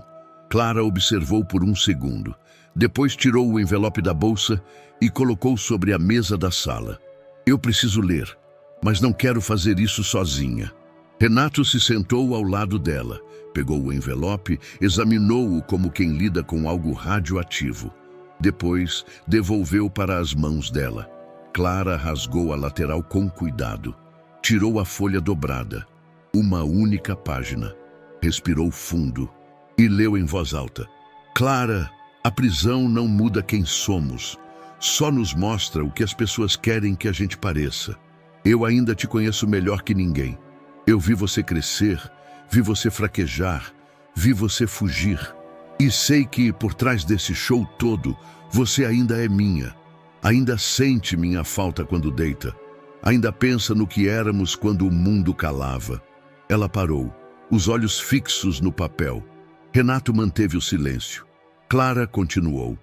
Clara observou por um segundo. Depois tirou o envelope da bolsa e colocou sobre a mesa da sala. Eu preciso ler, mas não quero fazer isso sozinha. Renato se sentou ao lado dela. Pegou o envelope, examinou-o como quem lida com algo radioativo. Depois, devolveu para as mãos dela. Clara rasgou a lateral com cuidado. Tirou a folha dobrada. Uma única página. Respirou fundo e leu em voz alta. Clara, a prisão não muda quem somos. Só nos mostra o que as pessoas querem que a gente pareça. Eu ainda te conheço melhor que ninguém. Eu vi você crescer, vi você fraquejar, vi você fugir. E sei que, por trás desse show todo, você ainda é minha. Ainda sente minha falta quando deita. Ainda pensa no que éramos quando o mundo calava. Ela parou, os olhos fixos no papel. Renato manteve o silêncio. Clara continuou.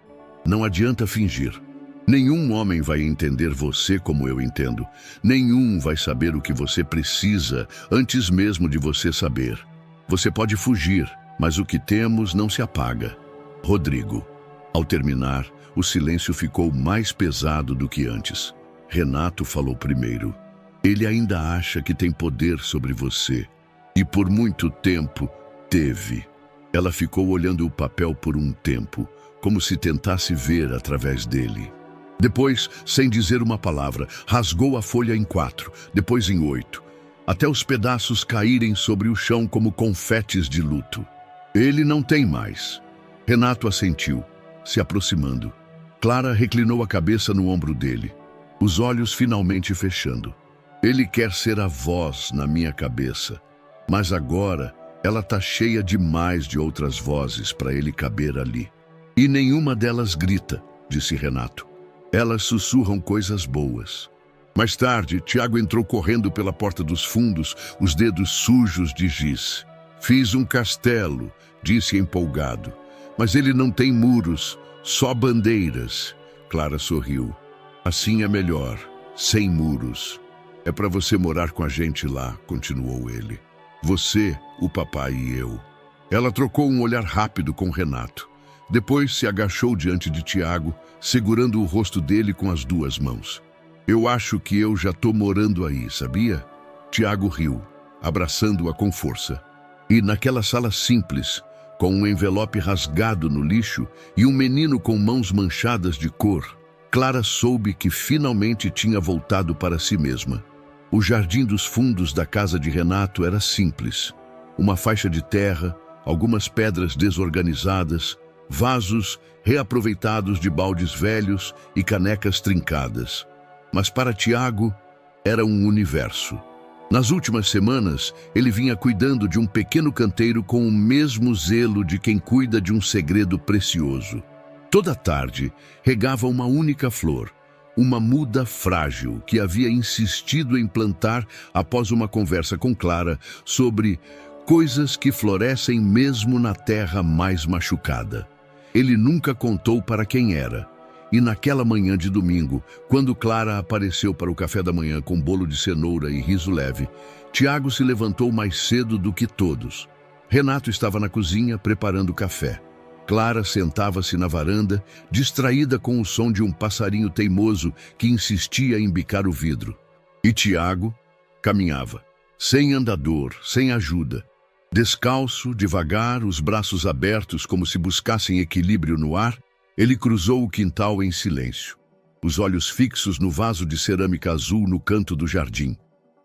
Não adianta fingir. Nenhum homem vai entender você como eu entendo. Nenhum vai saber o que você precisa antes mesmo de você saber. Você pode fugir, mas o que temos não se apaga. Rodrigo. Ao terminar, o silêncio ficou mais pesado do que antes. Renato falou primeiro. Ele ainda acha que tem poder sobre você. E por muito tempo, teve. Ela ficou olhando o papel por um tempo, como se tentasse ver através dele. Depois, sem dizer uma palavra, rasgou a folha em 4, depois em 8, até os pedaços caírem sobre o chão como confetes de luto. Ele não tem mais. Renato assentiu, se aproximando. Clara reclinou a cabeça no ombro dele, os olhos finalmente fechando. Ele quer ser a voz na minha cabeça, mas agora ela tá cheia demais de outras vozes para ele caber ali. E nenhuma delas grita, disse Renato. Elas sussurram coisas boas. Mais tarde, Tiago entrou correndo pela porta dos fundos, os dedos sujos de giz. Fiz um castelo, disse empolgado. Mas ele não tem muros, só bandeiras. Clara sorriu. Assim é melhor, sem muros. É para você morar com a gente lá, continuou ele. Você, o papai e eu. Ela trocou um olhar rápido com Renato. Depois se agachou diante de Tiago, segurando o rosto dele com as 2 mãos. Eu acho que eu já tô morando aí, sabia? Tiago riu, abraçando-a com força. E naquela sala simples, com um envelope rasgado no lixo e um menino com mãos manchadas de cor, Clara soube que finalmente tinha voltado para si mesma. O jardim dos fundos da casa de Renato era simples. Uma faixa de terra, algumas pedras desorganizadas, vasos reaproveitados de baldes velhos e canecas trincadas. Mas para Tiago, era um universo. Nas últimas semanas, ele vinha cuidando de um pequeno canteiro com o mesmo zelo de quem cuida de um segredo precioso. Toda tarde, regava uma única flor, uma muda frágil que havia insistido em plantar após uma conversa com Clara sobre coisas que florescem mesmo na terra mais machucada. Ele nunca contou para quem era. E naquela manhã de domingo, quando Clara apareceu para o café da manhã com bolo de cenoura e riso leve, Tiago se levantou mais cedo do que todos. Renato estava na cozinha preparando café. Clara sentava-se na varanda, distraída com o som de um passarinho teimoso que insistia em bicar o vidro. E Tiago caminhava, sem andador, sem ajuda. Descalço, devagar, os braços abertos como se buscassem equilíbrio no ar, ele cruzou o quintal em silêncio, os olhos fixos no vaso de cerâmica azul no canto do jardim.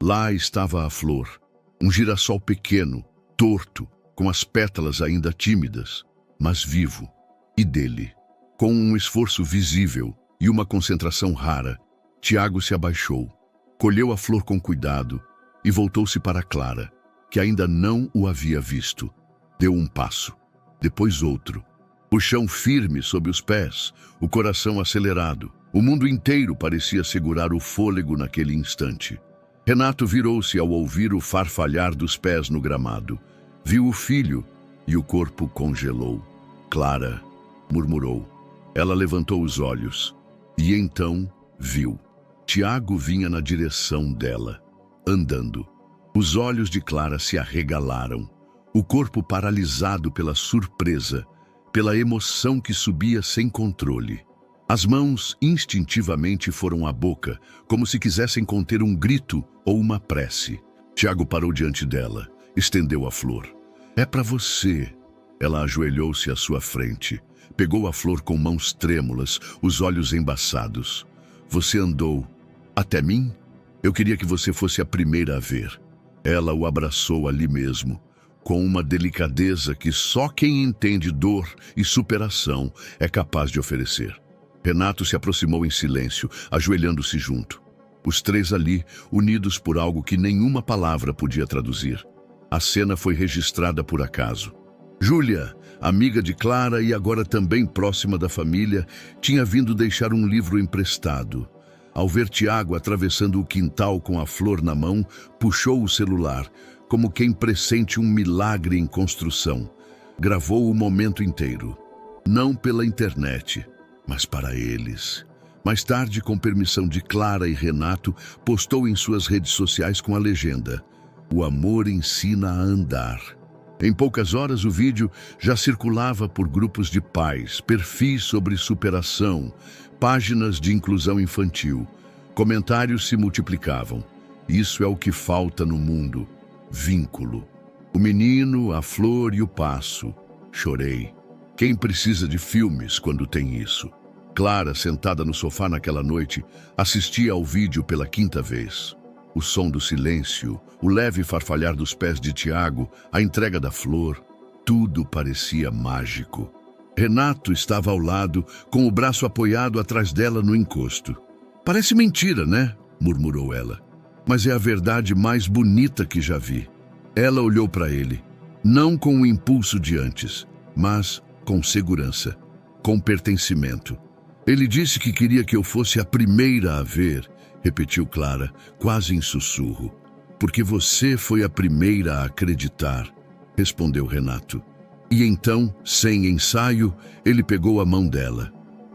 Lá estava a flor, um girassol pequeno, torto, com as pétalas ainda tímidas, mas vivo. E dele, com um esforço visível e uma concentração rara, Tiago se abaixou, colheu a flor com cuidado e voltou-se para Clara, que ainda não o havia visto. Deu um passo, depois outro. O chão firme sob os pés, o coração acelerado. O mundo inteiro parecia segurar o fôlego naquele instante. Renato virou-se ao ouvir o farfalhar dos pés no gramado. Viu o filho e o corpo congelou. Clara, murmurou. Ela levantou os olhos e então viu. Tiago vinha na direção dela, andando. Os olhos de Clara se arregalaram. O corpo paralisado pela surpresa, pela emoção que subia sem controle. As mãos instintivamente foram à boca, como se quisessem conter um grito ou uma prece. Tiago parou diante dela, estendeu a flor. É para você. Ela ajoelhou-se à sua frente, pegou a flor com mãos trêmulas, os olhos embaçados. Você andou até mim? Eu queria que você fosse a primeira a ver. Ela o abraçou ali mesmo, com uma delicadeza que só quem entende dor e superação é capaz de oferecer. Renato se aproximou em silêncio, ajoelhando-se junto. Os três ali, unidos por algo que nenhuma palavra podia traduzir. A cena foi registrada por acaso. Júlia, amiga de Clara e agora também próxima da família, tinha vindo deixar um livro emprestado. Ao ver Tiago atravessando o quintal com a flor na mão, puxou o celular, como quem pressente um milagre em construção. Gravou o momento inteiro. Não pela internet, mas para eles. Mais tarde, com permissão de Clara e Renato, postou em suas redes sociais com a legenda: "O amor ensina a andar". Em poucas horas, o vídeo já circulava por grupos de pais, perfis sobre superação, páginas de inclusão infantil. Comentários se multiplicavam. Isso é o que falta no mundo. Vínculo. O menino, a flor e o passo. Chorei. Quem precisa de filmes quando tem isso? Clara, sentada no sofá naquela noite, assistia ao vídeo pela quinta vez. O som do silêncio, o leve farfalhar dos pés de Tiago, a entrega da flor, tudo parecia mágico. Renato estava ao lado, com o braço apoiado atrás dela no encosto. "Parece mentira, né?", murmurou ela. "Mas é a verdade mais bonita que já vi." Ela olhou para ele, não com o impulso de antes, mas com segurança, com pertencimento. "Ele disse que queria que eu fosse a primeira a ver", repetiu Clara, quase em sussurro. "Porque você foi a primeira a acreditar", respondeu Renato. E então, sem ensaio, ele pegou a mão dela.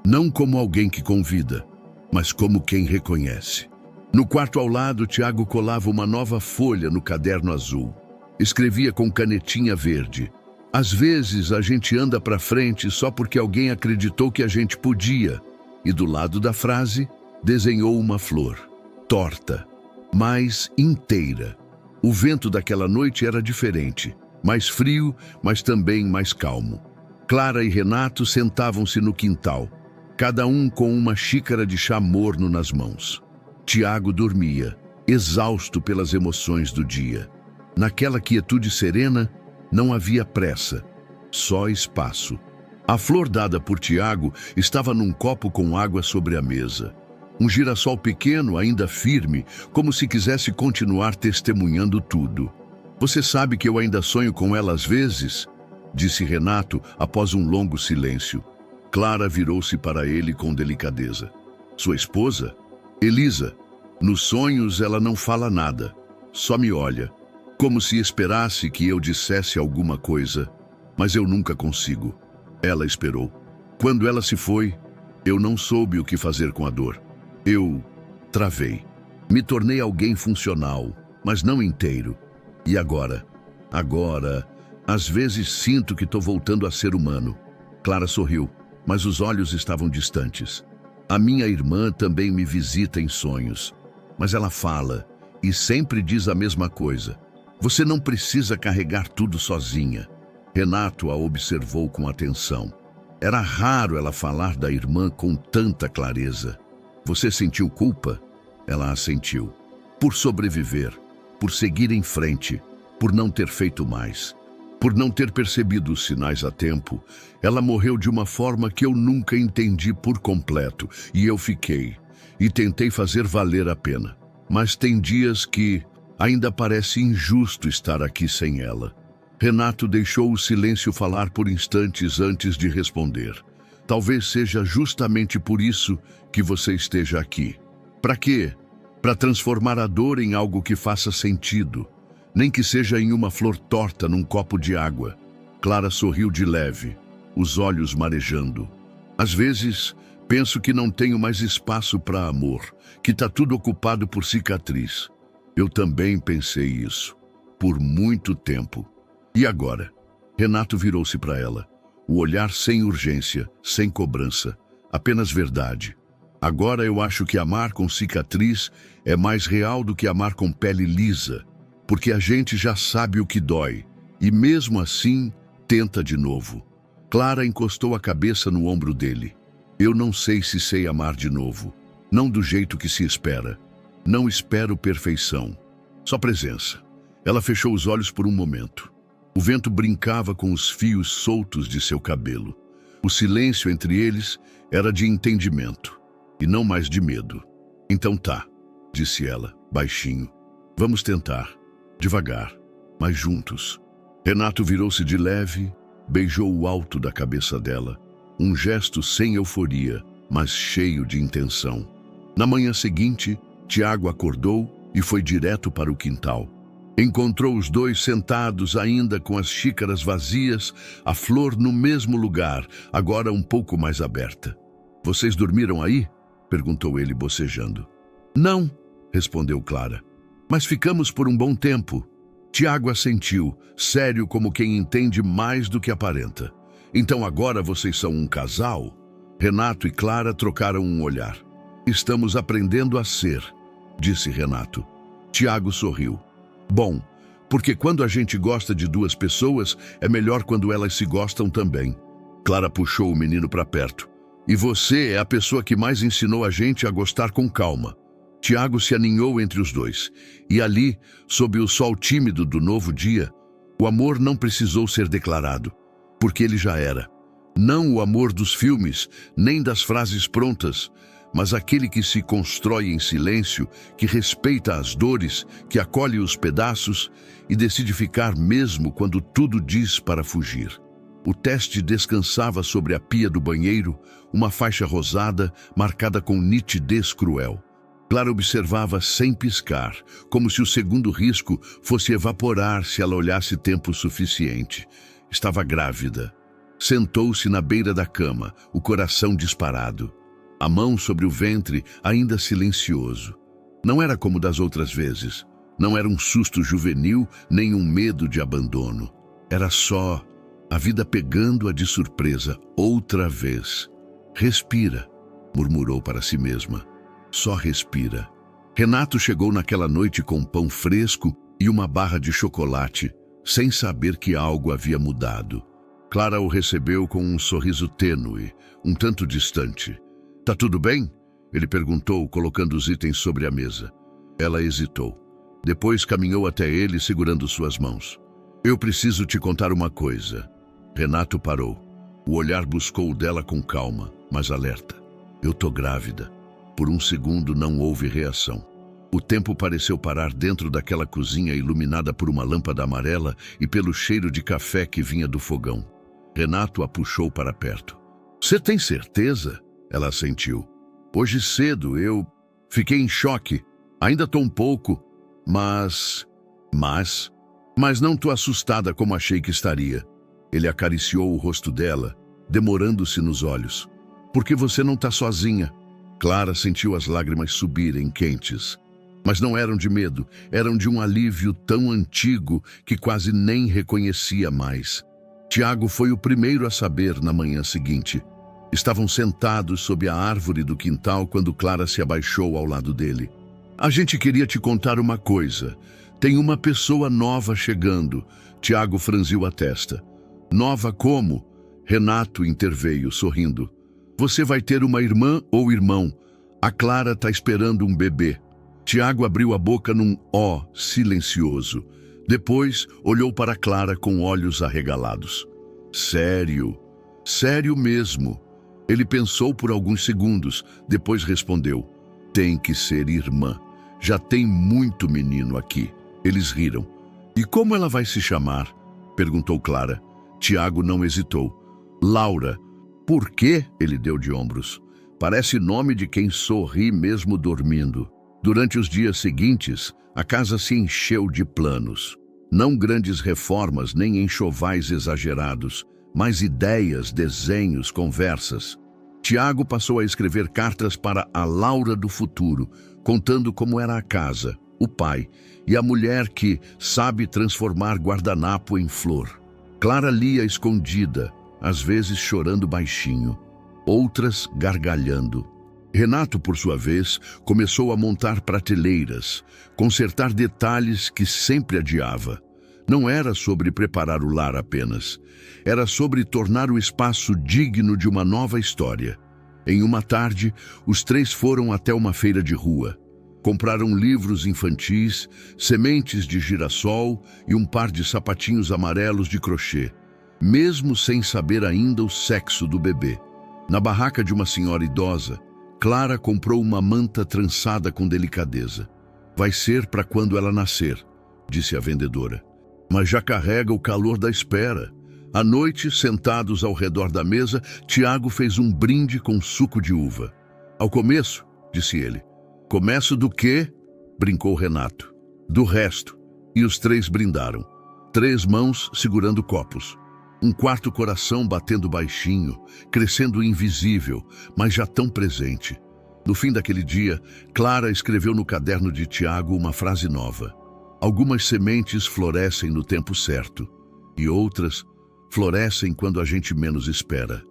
Não como alguém que convida, mas como quem reconhece. No quarto ao lado, Tiago colava uma nova folha no caderno azul. Escrevia com canetinha verde: "Às vezes a gente anda para frente só porque alguém acreditou que a gente podia." E do lado da frase, desenhou uma flor, torta, mas inteira. O vento daquela noite era diferente, mais frio, mas também mais calmo. Clara e Renato sentavam-se no quintal, cada um com uma xícara de chá morno nas mãos. Tiago dormia, exausto pelas emoções do dia. Naquela quietude serena, não havia pressa, só espaço. A flor dada por Tiago estava num copo com água sobre a mesa. Um girassol pequeno, ainda firme, como se quisesse continuar testemunhando tudo. "Você sabe que eu ainda sonho com ela às vezes?", disse Renato após um longo silêncio. Clara virou-se para ele com delicadeza. "Sua esposa? Elisa. Nos sonhos ela não fala nada, só me olha, como se esperasse que eu dissesse alguma coisa, mas eu nunca consigo." Ela esperou. Quando ela se foi, eu não soube o que fazer com a dor. Eu travei. Me tornei alguém funcional, mas não inteiro. E agora? Às vezes sinto que estou voltando a ser humano. Clara sorriu, mas os olhos estavam distantes. "A minha irmã também me visita em sonhos, mas ela fala e sempre diz a mesma coisa: você não precisa carregar tudo sozinha." Renato a observou com atenção. Era raro ela falar da irmã com tanta clareza. "Você sentiu culpa?" Ela assentiu. "Por sobreviver, por seguir em frente, por não ter feito mais, por não ter percebido os sinais a tempo. Ela morreu de uma forma que eu nunca entendi por completo, e eu fiquei, e tentei fazer valer a pena. Mas tem dias que ainda parece injusto estar aqui sem ela." Renato deixou o silêncio falar por instantes antes de responder. "Talvez seja justamente por isso que você esteja aqui." "Para quê?" "Para transformar a dor em algo que faça sentido, nem que seja em uma flor torta num copo de água." Clara sorriu de leve, os olhos marejando. "Às vezes, penso que não tenho mais espaço para amor, que está tudo ocupado por cicatriz." Eu também pensei isso, por muito tempo. "E agora?" Renato virou-se para ela, o olhar sem urgência, sem cobrança, apenas verdade. "Agora eu acho que amar com cicatriz é mais real do que amar com pele lisa, porque a gente já sabe o que dói, e mesmo assim tenta de novo." Clara encostou a cabeça no ombro dele. "Eu não sei se sei amar de novo, não do jeito que se espera. Não espero perfeição, só presença." Ela fechou os olhos por um momento. O vento brincava com os fios soltos de seu cabelo. O silêncio entre eles era de entendimento, e não mais de medo. Então tá, disse ela, baixinho. Vamos tentar, devagar, mas juntos. Renato virou-se de leve, beijou o alto da cabeça dela, um gesto sem euforia, mas cheio de intenção. Na manhã seguinte, Tiago acordou e foi direto para o quintal. Encontrou os dois sentados ainda com as xícaras vazias, a flor no mesmo lugar, agora um pouco mais aberta. Vocês dormiram aí? Perguntou ele bocejando. Não, respondeu Clara. Mas ficamos por um bom tempo. Tiago assentiu, sério como quem entende mais do que aparenta. Então agora vocês são um casal? Renato e Clara trocaram um olhar. Estamos aprendendo a ser, disse Renato. Tiago sorriu. Bom, porque quando a gente gosta de duas pessoas, é melhor quando elas se gostam também. Clara puxou o menino para perto. E você é a pessoa que mais ensinou a gente a gostar com calma. Tiago se aninhou entre os dois. E ali, sob o sol tímido do novo dia, o amor não precisou ser declarado, porque ele já era. Não o amor dos filmes, nem das frases prontas, mas aquele que se constrói em silêncio, que respeita as dores, que acolhe os pedaços e decide ficar mesmo quando tudo diz para fugir. O teste descansava sobre a pia do banheiro, uma faixa rosada marcada com nitidez cruel. Clara observava sem piscar, como se o segundo risco fosse evaporar se ela olhasse tempo suficiente. Estava grávida. Sentou-se na beira da cama, o coração disparado. A mão sobre o ventre, ainda silencioso. Não era como das outras vezes. Não era um susto juvenil, nem um medo de abandono. Era só a vida pegando-a de surpresa outra vez. Respira, murmurou para si mesma. Só respira. Renato chegou naquela noite com pão fresco e uma barra de chocolate, sem saber que algo havia mudado. Clara o recebeu com um sorriso tênue, um tanto distante. Tá tudo bem? Ele perguntou, colocando os itens sobre a mesa. Ela hesitou. Depois caminhou até ele, segurando suas mãos. Eu preciso te contar uma coisa. Renato parou. O olhar buscou o dela com calma, mas alerta. Eu tô grávida. Por um segundo não houve reação. O tempo pareceu parar dentro daquela cozinha iluminada por uma lâmpada amarela e pelo cheiro de café que vinha do fogão. Renato a puxou para perto. Você tem certeza? Ela assentiu. Hoje cedo eu fiquei em choque. Ainda tô um pouco, mas não tô assustada como achei que estaria. Ele acariciou o rosto dela, demorando-se nos olhos. Porque você não tá sozinha. Clara sentiu as lágrimas subirem quentes. Mas não eram de medo, eram de um alívio tão antigo que quase nem reconhecia mais. Tiago foi o primeiro a saber na manhã seguinte. Estavam sentados sob a árvore do quintal quando Clara se abaixou ao lado dele. A gente queria te contar uma coisa. Tem uma pessoa nova chegando. Tiago franziu a testa. Nova como? Renato interveio, sorrindo. Você vai ter uma irmã ou irmão. A Clara tá esperando um bebê. Tiago abriu a boca num ó silencioso. Depois olhou para Clara com olhos arregalados. Sério? Sério mesmo. Ele pensou por alguns segundos, depois respondeu. Tem que ser irmã. Já tem muito menino aqui. Eles riram. E como ela vai se chamar? Perguntou Clara. Tiago não hesitou. Laura. Por quê? Ele deu de ombros. Parece nome de quem sorri mesmo dormindo. Durante os dias seguintes, a casa se encheu de planos. Não grandes reformas nem enxovais exagerados, mas ideias, desenhos, conversas. Tiago passou a escrever cartas para a Laura do futuro, contando como era a casa, o pai e a mulher que sabe transformar guardanapo em flor. Clara lia escondida, às vezes chorando baixinho, outras gargalhando. Renato, por sua vez, começou a montar prateleiras, consertar detalhes que sempre adiava. Não era sobre preparar o lar apenas. Era sobre tornar o espaço digno de uma nova história. Em uma tarde, os três foram até uma feira de rua. Compraram livros infantis, sementes de girassol e um par de sapatinhos amarelos de crochê, mesmo sem saber ainda o sexo do bebê. Na barraca de uma senhora idosa, Clara comprou uma manta trançada com delicadeza. Vai ser para quando ela nascer, disse a vendedora. Mas já carrega o calor da espera. À noite, sentados ao redor da mesa, Tiago fez um brinde com suco de uva. Ao começo, disse ele. Começo do quê? Brincou Renato. Do resto. E os três brindaram. 3 mãos segurando copos. Um quarto coração batendo baixinho, crescendo invisível, mas já tão presente. No fim daquele dia, Clara escreveu no caderno de Tiago uma frase nova. Algumas sementes florescem no tempo certo, e outras florescem quando a gente menos espera.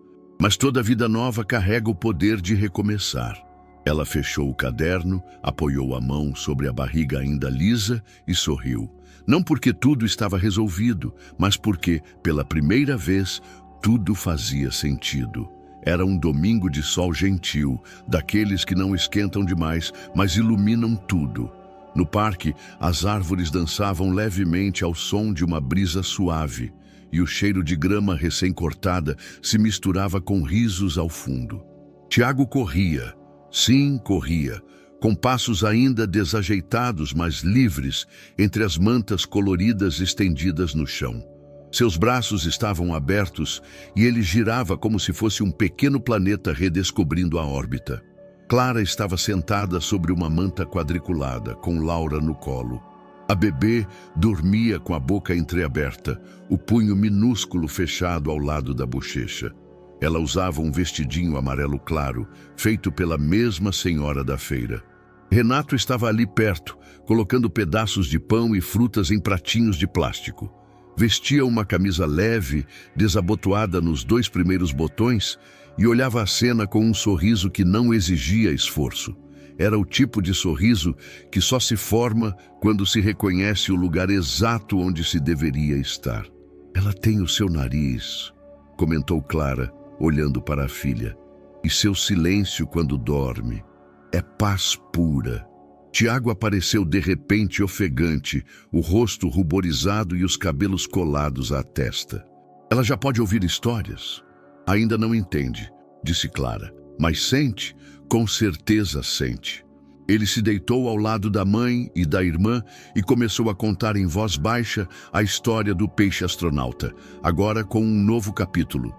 Mas toda vida nova carrega o poder de recomeçar. Ela fechou o caderno, apoiou a mão sobre a barriga ainda lisa e sorriu. Não porque tudo estava resolvido, mas porque, pela primeira vez, tudo fazia sentido. Era um domingo de sol gentil, daqueles que não esquentam demais, mas iluminam tudo. No parque, as árvores dançavam levemente ao som de uma brisa suave, e o cheiro de grama recém-cortada se misturava com risos ao fundo. Tiago corria. Sim, corria, com passos ainda desajeitados, mas livres, entre as mantas coloridas estendidas no chão. Seus braços estavam abertos e ele girava como se fosse um pequeno planeta redescobrindo a órbita. Clara estava sentada sobre uma manta quadriculada, com Laura no colo. A bebê dormia com a boca entreaberta, o punho minúsculo fechado ao lado da bochecha. Ela usava um vestidinho amarelo claro, feito pela mesma senhora da feira. Renato estava ali perto, colocando pedaços de pão e frutas em pratinhos de plástico. Vestia uma camisa leve, desabotoada nos 2 primeiros botões, e olhava a cena com um sorriso que não exigia esforço. Era o tipo de sorriso que só se forma quando se reconhece o lugar exato onde se deveria estar. Ela tem o seu nariz, comentou Clara, olhando para a filha, e seu silêncio quando dorme. É paz pura. Tiago apareceu de repente ofegante, o rosto ruborizado e os cabelos colados à testa. Ela já pode ouvir histórias? Ainda não entende, disse Clara, mas sente, com certeza sente. Ele se deitou ao lado da mãe e da irmã e começou a contar em voz baixa a história do peixe astronauta, agora com um novo capítulo.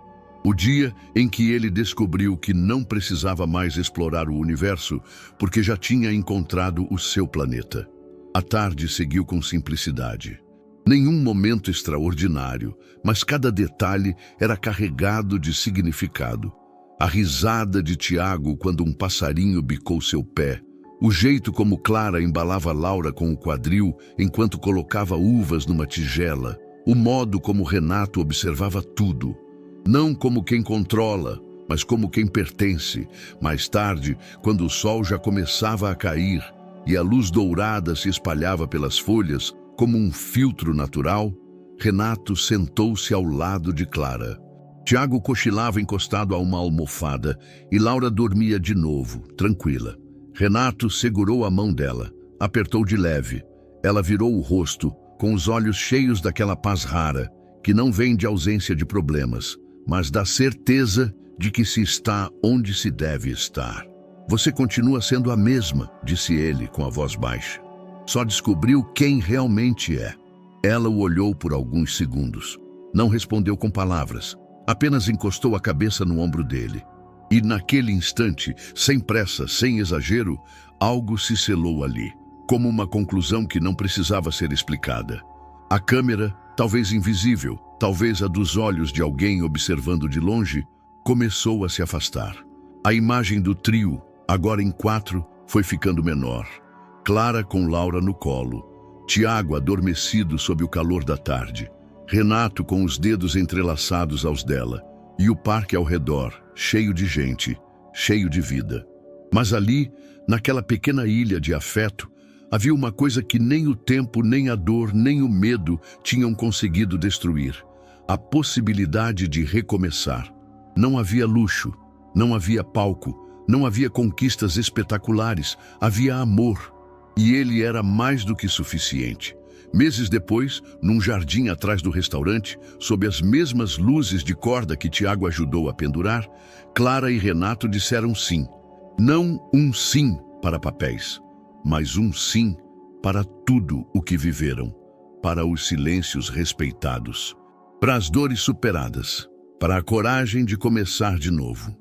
O dia em que ele descobriu que não precisava mais explorar o universo porque já tinha encontrado o seu planeta. A tarde seguiu com simplicidade. Nenhum momento extraordinário, mas cada detalhe era carregado de significado. A risada de Tiago quando um passarinho bicou seu pé, o jeito como Clara embalava Laura com o quadril enquanto colocava uvas numa tigela, o modo como Renato observava tudo. Não como quem controla, mas como quem pertence. Mais tarde, quando o sol já começava a cair e a luz dourada se espalhava pelas folhas como um filtro natural, Renato sentou-se ao lado de Clara. Tiago cochilava encostado a uma almofada e Laura dormia de novo, tranquila. Renato segurou a mão dela, apertou de leve. Ela virou o rosto, com os olhos cheios daquela paz rara, que não vem de ausência de problemas, mas da certeza de que se está onde se deve estar. Você continua sendo a mesma, disse ele com a voz baixa. Só descobriu quem realmente é. Ela o olhou por alguns segundos. Não respondeu com palavras, apenas encostou a cabeça no ombro dele. E naquele instante, sem pressa, sem exagero, algo se selou ali, como uma conclusão que não precisava ser explicada. A câmera, talvez invisível, talvez a dos olhos de alguém observando de longe, começou a se afastar. A imagem do trio, agora em 4, foi ficando menor. Clara com Laura no colo, Tiago adormecido sob o calor da tarde, Renato com os dedos entrelaçados aos dela, e o parque ao redor, cheio de gente, cheio de vida. Mas ali, naquela pequena ilha de afeto, havia uma coisa que nem o tempo, nem a dor, nem o medo tinham conseguido destruir: a possibilidade de recomeçar. Não havia luxo, não havia palco, não havia conquistas espetaculares, havia amor. E ele era mais do que suficiente. Meses depois, num jardim atrás do restaurante, sob as mesmas luzes de corda que Tiago ajudou a pendurar, Clara e Renato disseram sim. Não um sim para papéis, mas um sim para tudo o que viveram, para os silêncios respeitados, para as dores superadas, para a coragem de começar de novo.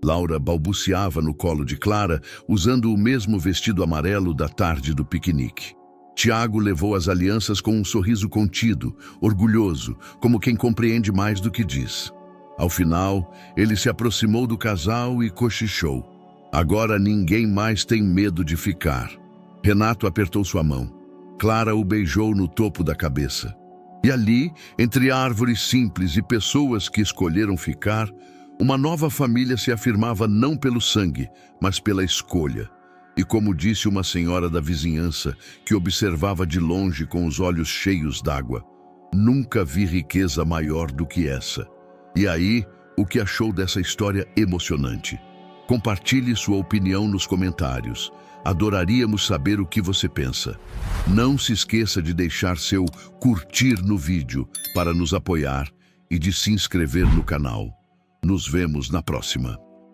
Laura balbuciava no colo de Clara, usando o mesmo vestido amarelo da tarde do piquenique. Tiago levou as alianças com um sorriso contido, orgulhoso, como quem compreende mais do que diz. Ao final, ele se aproximou do casal e cochichou. Agora ninguém mais tem medo de ficar. Renato apertou sua mão. Clara o beijou no topo da cabeça. E ali, entre árvores simples e pessoas que escolheram ficar, uma nova família se afirmava não pelo sangue, mas pela escolha. E como disse uma senhora da vizinhança, que observava de longe com os olhos cheios d'água, nunca vi riqueza maior do que essa. E aí, o que achou dessa história emocionante? Compartilhe sua opinião nos comentários. Adoraríamos saber o que você pensa. Não se esqueça de deixar seu curtir no vídeo para nos apoiar e de se inscrever no canal. Nos vemos na próxima.